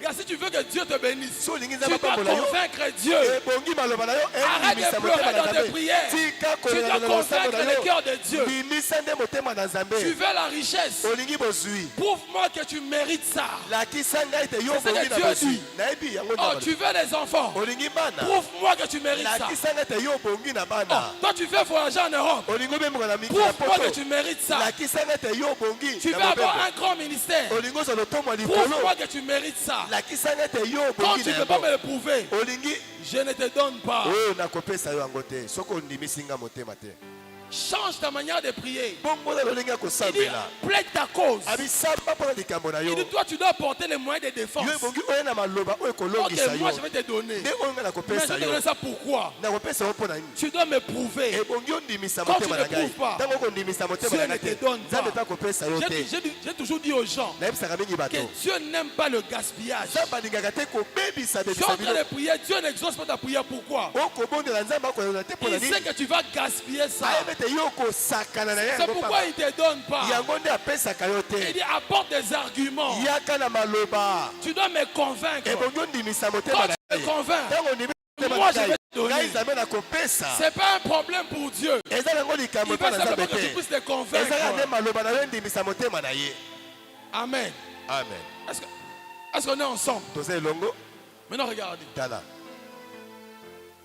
Regarde, si tu veux que Dieu te bénisse, so olingi tu nzambe dois apambola yo convaincre Dieu. ebongi maloba na yo Arrête ebimisa de motema pleurer na dans tes nzambe. prières. tika Tu dois kolela na losambo convaincre na le cœur yo de Dieu. bimisa nde motema na Tu nzambe. veux la richesse. olingi bozwi Prouve-moi que tu mérites ça. lakisa ngai te yo C'est ce bongi que na Dieu bozwi dit. nayebi yango Oh, nzambe. tu veux des enfants. olingi bana Prouve-moi que tu mérites ça. lakisa ngai te yo bongi na Oh, bana. toi, tu veux voyager en Europe. olingi obemuka na mikili ya Prouve-moi que poto tu mérites ça. lakisa ngai te yo bongi Tu veux na avoir mobembo. un grand ministère. olingi ozala otomwa likolo Prouve-moi que tu mérites ça. lakisa ngai te yo Quand bongi tu na ne peux pas me yango. le prouver, olingi je ne te donne pas. oyo nakopesa yo yango te soki ondimisi nga motema te. Change ta manière de prier. bongo na lolenge ya Il dit, kosambela plaide ta cause. abisamba mpona likambo na Il yo dit, toi, tu dois porter les moyens de défense. yo ebongi oyo na maloba oyo Ok, ekolongisa moi, yo je vais te donner. nde oyo nga Mais je nakopesa vais te yo donner ça pourquoi? nakopesa yo mpona nini Tu dois me prouver. ebongi ondimisa Quand motema tu na ne ngai prouves pas, ntango okondimisa motema Dieu na ne ngai te te donne nzambe mpe pas. akopesa yo te J'ai toujours dit aux gens nayebisaka mingi bato que Dieu n'aime pas le gaspillage. nzambe alingaka te kobebisa Tu es bebisa en train bino de prier, Dieu n'exauce pas ta prière. Pourquoi? okobondela nzambe akoyona te mpona Il nini sait que tu vas gaspiller ça. ayeba ete yo okosakana na ye C'est yango pourquoi pamba il ne te donne pas. yango nde apesaka yo Il te dit apporte des arguments. yaka na maloba Tu dois me convaincre. ebongi ondimisa Quand motema na tu me ye convaincs, ntango ondimisa motema moi na je vais ngai te donner. ngai nzambe nakopesa Ce n'est pas un problème pour Dieu. eza nango likambo Il mpo veut na simplement nzambe que tu te puisses te ezaka nde convaincre. maloba na yo endimisa motema na ye Amen. amen Est-ce qu'on est ensemble? toza elongo Maintenant regardez. tala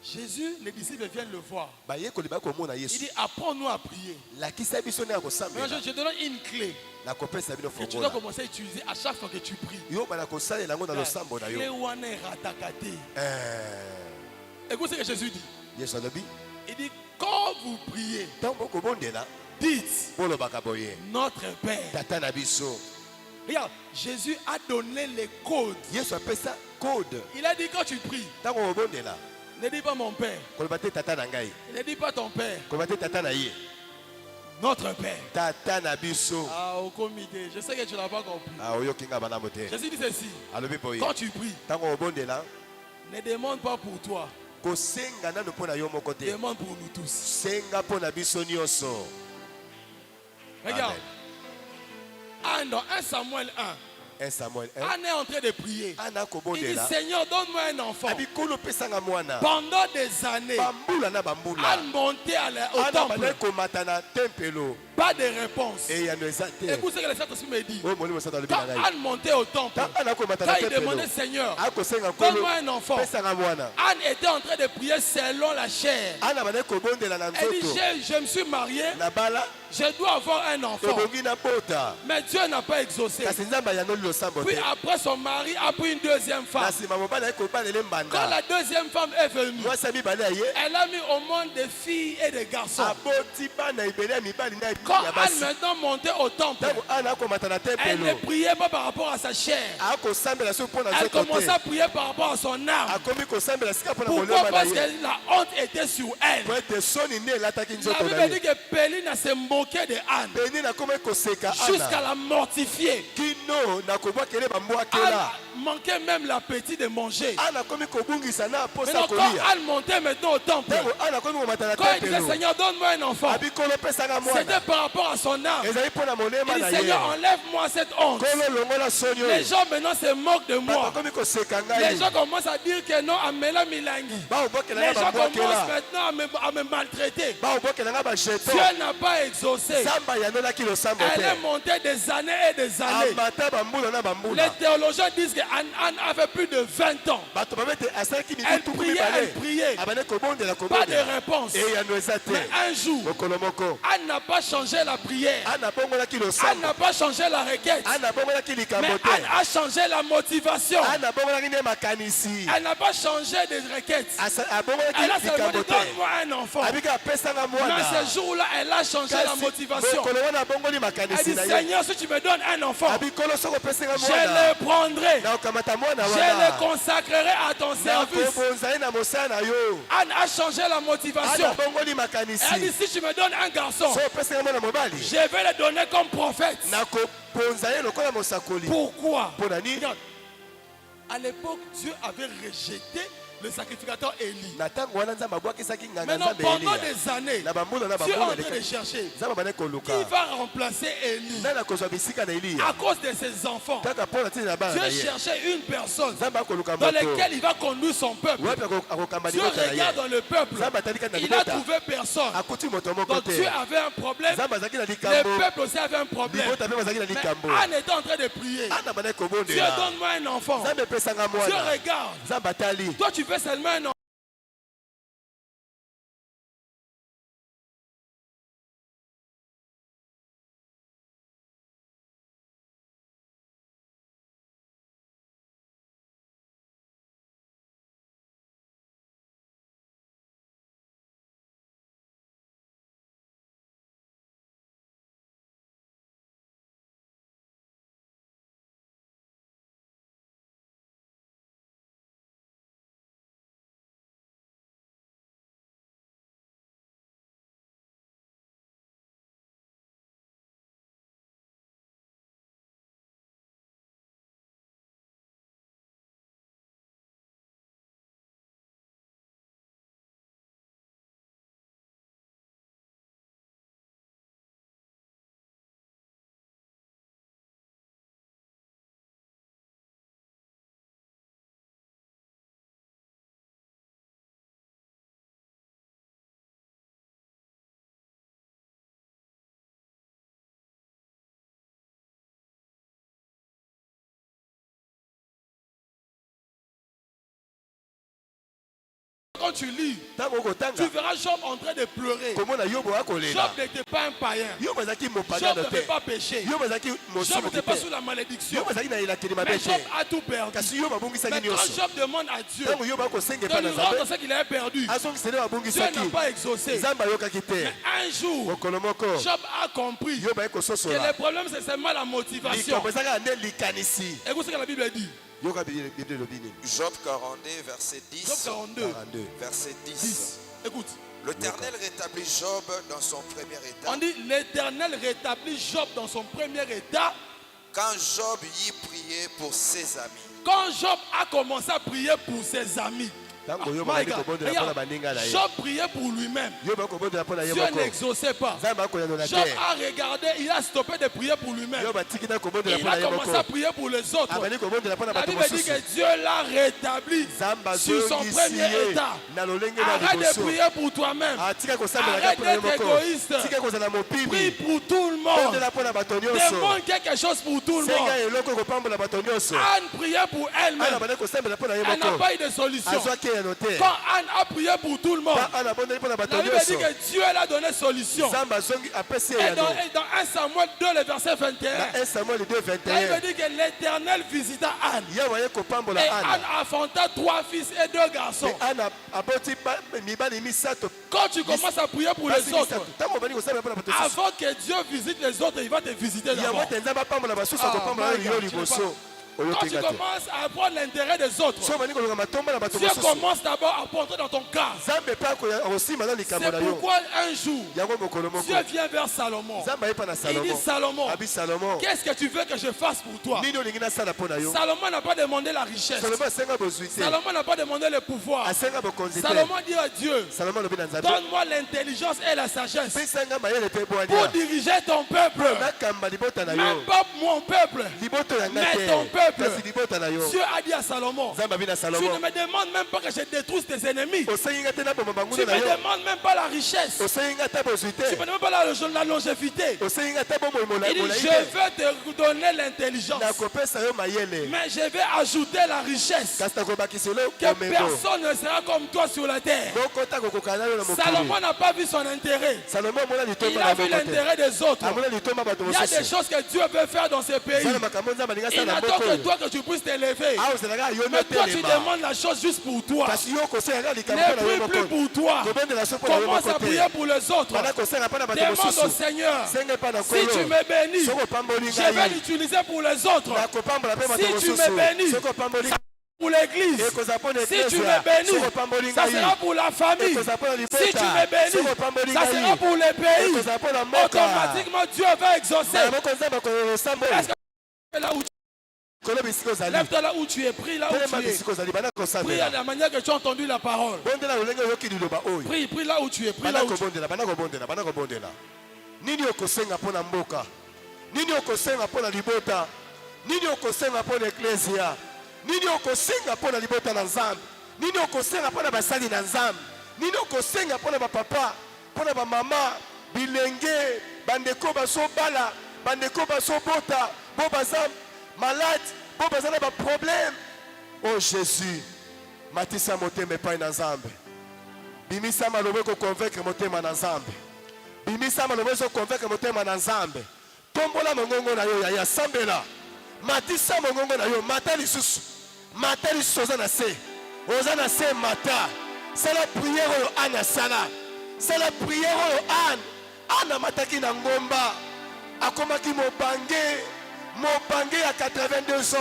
Jésus, les disciples viennent le voir. bayekoli bakomona Il yesu dit apprends-nous à prier. lakisa biso nde ya Maintenant kosambela je te donne une clé nakopesa bino que tu dois fongola commencer à utiliser à chaque fois que tu pries. yo bana kosalela yango na losambo na Clé yo wana eratakate. Eh, Écoute ce que Jésus dit. yesu alobi Il dit quand vous priez, ntango bokobondela dites bolobaka boye notre Père. tata na biso Regarde, Jésus a donné les codes. yesu apesa code Il a dit quand tu pries, ntango obondela ne dis pas mon Père, koloba te tata na ngai ne dis pas ton Père, koloba te tata na ye notre Père. tata na biso Ah, au comité, je sais que tu n'as pas compris. oyoki nga banambo te Jésus dit ceci, alobi boye quand tu pries, ntango obondela ne demande pas pour toi, kosenga nano mpo na yo moko te demande pour nous tous. senga mpo na biso nyonso Regarde, Amen. Anne, dans 1 Samuel 1, 1 Samuel 1 Anne est en train de prier. ana Il dit kobondela Seigneur, donne-moi un enfant. abikolo opesanga mwana Pendant des années, bambula na bambula Anne montait au ana temple. bale komata na tempelo Pas de réponse. eyano eza te Écoute ce que le Saint-Esprit me dit. oyo molimo osata alobi Quand na ngai Anne montait au temple, ta ana komata quand na il tempelo demandait Seigneur, akosenga nkolo donne-moi un enfant, pesanga mwana Anne était en train de prier selon la chair. ana bale kobondela na Elle dit, nzoto je me suis mariée, na bala je dois avoir un enfant. tobongi na bota Mais Dieu n'a pas exaucé. kasi nzambe ayanoli losambo Puis te après son mari a pris une deuxième na femme. nsima mobali aye kobalele Quand mbanda la deuxième femme est venue, mwasi ya mibale aye elle a mis au monde des filles et des garçons. aboti bana ebele ya mibali na Quand ya Anne basi maintenant montait au temple, ntango ana akomata na elle ne tempelo priait pas par rapport à sa chair. akosambela soki mpo na Elle nzoto commençait te à prier par rapport à son âme. akomi kosambela sika mpo na Pourquoi? molema na Parce ye que la honte était sur elle. po ete soni nde elataki La nzoto na Bible dit ye que Péline se moquait de Anne peni nakomi koseka jusqu'à ana la mortifier. kino nakobwakele Anne bambwakela manquait même l'appétit de manger. ana akomi kobungisa na mposa Maintenant, quand kolia Anne montait maintenant au temple, ntango ana akomi komata na quand il disait tempelo Seigneur, donne-moi un enfant, abikolo opesanga mwana c'était par rapport à son âme. ezali mpo na molema Il na dit ye Seigneur, enlève-moi cette honte. kolo longola soni Les oyo gens maintenant se moquent de bato moi. akomi koseka Les ngai gens commencent à dire que non, Amela Milangi. baobokela Les nga gens commencent bambwakela maintenant à me maltraiter. baobokela nga bajeton Dieu n'a pas exaucé. nzambe ayandolaki losambo Elle est te montée des années et des années. amata bambula na bambula Les théologiens disent qu'Anne avait plus de 20 ans. bato babe ete asalaki Elle mibutu priait, elle mibale priait. abande kobondela Pas de kobondela réponse. eyano eza te Mais un jour, mokolo moko Anne n'a pas changé la prière. ana abongolaki Anne losambo n'a pas changé la requête. ana abongolaki Mais likambo Anne te a changé la motivation. ana abongolaki nde makanisi Elle n'a pas changé de requête. abongolaki Elle a seulement likambo dit te donne-moi un enfant. abika apesanga Mais mwana ce jour-là, elle a changé la kasi motivation. mokolo wana abongoli Elle makanisi dit na ye Seigneur, si tu me donnes un enfant, abikolo soki opesinga je mwana le prendrai. nakokamata mwana Je le wana consacrerai à ton service. nakobonza ye na mosala na yo Anne a changé la ana motivation. abongoli Elle dit makanisi si tu me donnes un garçon, soki opesinga mwana mobali je vais le donner comme prophète. nakobonza ye lokola mosakoli Pourquoi? mpo na nini Regarde, à l'époque, Dieu avait rejeté le sacrificateur Élie. na ntango wana nzambe abwakisaki nganga Maintenant, nzambe pendant eliya des années, na bambula na Dieu est en bambula train de chercher nzambe abande qui koluka va remplacer Élie nani akozwa bisika na eliya à cause de ses enfants. kaka mpo na ntina na bana Dieu na ye cherchait une personne nzambe akoluka dans moto laquelle il va conduire son peuple. wapi akokamba Dieu libota na regarde ye dans le peuple. nzambe atali kati na Il a libota trouvé personne. akuti moto moko Donc te Dieu avait un problème. nzambe azalaki na Le likambo peuple aussi avait un problème. libota mpe bazalaki na Mais likambo Anne était en train de prier. ana bande Dieu kobondela donne-moi un enfant. nzambe epesanga Dieu mwana regarde. nzambe atali Toi, tu veux seulement un enfant. Quand tu lis, ntango tu okotanga verras Job en train de pleurer. komona yobo Job akolela n'était pas un païen. yobo azalaki Job mopagano n'avait te pas péché. yobo azalaki Job mosumu n'était pas te sous la malédiction. yobo azalaki na elakeli mabe Mais Job te a tout perdu. kasi yobo abongisaki Mais quand nyonso Job demande à Dieu ntango yobo akosenga de epai na lui rendre nzambe ce qu'il avait perdu, azongisele Dieu abongisaki n'a pas exaucé. nzambe ayokaki te Mais un jour, mokolo moko Job a compris yobo aye que kososola le problème c'est seulement la motivation. likambo ezalaka nde likanisi Écoute ce que la Bible dit. yoka bible elobi nini Job 42, verset Job 10. 42, 42 Verset 10. 10. Écoute, L'Éternel rétablit Job dans son premier état. on dit l'Éternel rétablit Job dans son premier état. Quand Job y priait pour ses amis. Quand Job a commencé à prier pour ses amis, ntango yobo my azali God, kobondela mpo na regarde, baninga na ye Job priait pour lui-même. yobo akobondela mpo na ye Dieu moko n'exauçait pas. nzambe akoyanola Job te a regardé, il a stoppé de prier pour lui-même. yobo atiki na kobondela Il mpo na a ye commencé à moko prier pour les autres. abandi kobondela mpo na La bato Bible dit mosusu que Dieu l'a rétabli nzambe sur son azongisi premier ye état. na lolenge na Arrête de liboso prier pour toi-même. atika kosambelaka Arrête mpo na ye d'être moko égoïste. tika kozala Prie mopimi pour tout le monde. bondela mpo na bato nyonso Demande quelque chose pour tout le monde. senga eloko kopambola bato nyonso Anne priait pour ana elle-même. bandi kosambela mpo na ye Elle n'a moko pas eu de solution. azwaki eyano te Quand Anne a prié pour tout le monde, ta ana bondeli mpo na bato la Bible dit nyonso que Dieu l'a donné solution. nzambe azongi apesi Et eyano dans 1 Samuel 2, le verset 21, na 1 samuel 2 la 21 Bible dit que l'Éternel visita Anne. yawe aye kopambola Et ana Anne enfanta 3 fils et 2 garçons. ana aboti mibali misato Quand tu commences à prier pour les autres, ntango obandi kosambela mpo na bato mosusu avant que Dieu visite les autres, il va te visiter yango d'abord. te nzambe apambola basusu Ah, akopambola my yo God, liboso oyo Quand tu tenga te commences à prendre l'intérêt des autres, so obandi kolonga matomba na bato Dieu mosusu commence d'abord à porter dans ton cas. nzambe mpe akosima na likambo C'est na yo pourquoi un jour, yango mokolo moko Dieu vient vers Salomon. nzambe aye mpa na Il dit, salomo Salomon, abi salomo qu'est-ce que tu veux que je fasse pour toi? nini olingi nasala mpo na yo Salomon n'a pas demandé la richesse. salomo asenga bozwi te Salomon n'a pas demandé le pouvoir. asenga bokonzi te Salomon dit à Dieu, salomo alobi na nzambe donne-moi l'intelligence et la sagesse pesanga mayele mpe pour bwania diriger ton peuple. nakamba libota na Même yo pas mon peuple. liboto yanga Mais te ton peuple. kasi libota na yo Dieu a dit à Salomon, nzambe abi na tu salomo ne me demandes même pas que je détruise tes ennemis. osengi nga te naboma Tu banguno ne na me yo demandes même pas la richesse. osengi nga te bozwi Tu ne te me demandes pas la longévité. osengi nga te bomoi Il dit, molai je te vais te donner l'intelligence. nakopesa yo mayele Mais je vais ajouter la richesse. kasi nakobakisela yo Que komembo personne ne sera comme toi sur la terre. moko ta kokokana na yo na Salomon mokili n'a pas vu son intérêt. salomo amona Il litomba a na vu moko te l'intérêt des autres. amona litomba bato Il y a des mosusu choses que Dieu veut faire dans ce pays. zala makambo nzambe alingi Il asala na attend moko que oyo toi que tu puisses t'élever. awa ozalaka yo Mais toi tu notelema demandes la chose juste pour toi. kasi yo kosenga likambo mpo na yo Ne prie plus moko pour toi. kobendela so mpo na yo Commence moko à te prier pour les autres. banda kosenga mpo na bato Demande au mosusu Seigneur. senga epa na Si tu nkolo me bénis, soko opamboli je vais ngai l'utiliser pour les autres. nakopambola mpe bato Si tu me mosusu bénis, soko opamboli Pour l'église. ekozala mpo na Si tu me eklesia bénis, soko opamboli ça ngai sera pour la famille. ekozala mpo na Si tu me libota bénis, soko opamboli ça sera ngai pour les pays. ekozala mpo na mboka Automatiquement, Dieu va exaucer. na moko nzambe akosambola Est-ce que là où kolo bisika ozali lève-toi là où tu es, prie là où telema tu es. bisika ozali banda Prie à kosambela la manière que tu as entendu la parole. bondela lolenge oyoki liloba oyo Prie là où tu es, prie banda là où tu es. kobondela banda kobondela banda kobondela nini okosenga mpo na mboka nini okosenga mpo na libota nini okosenga mpo na eklesia nini okosenga mpo na libota na nzambe nini okosenga mpo na basali na nzambe nini okosenga mpo na bapapa mpo na bamama bilenge bandeko bazobala bandeko bazobota bo baza malade bo baza na baproblème o jésus matisa motema epai na nzambe bimisa maloba ekokonvaincre motema na nzambe bimisa maloba ezokonvaincre motema na nzambe tombola mongongo na yo yaya sambela matisa mongongo na yo mata lisusu oza na se mata sala priere oyo ane asala sala priere oyo ane amataki na ngomba akomaki mobange ya 82 ans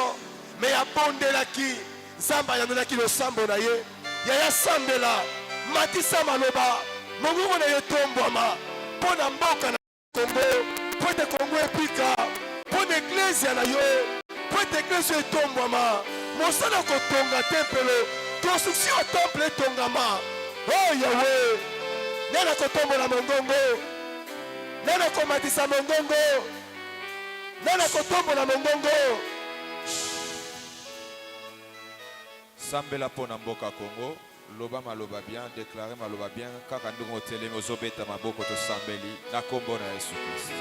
me abondelaki nzambe ayandolaki losambo na ye yaya sambela matisa maloba mongongo na ye tombwama mpo na mboka na kongo mpo ete kongo epika mpo na eklesia na yo mpo ete eklesia etombwama mosala kotonga tempelo construction ya temple etongama o yawe nana kotombola mongongo nana komatisa mongongo nana kotombola mongongo Sambela pona mboka Congo, loba maloba bien, déclarer maloba bien, kaka ndongo telemi ozobeta maboko to sambeli na kombo na Yesu Christ.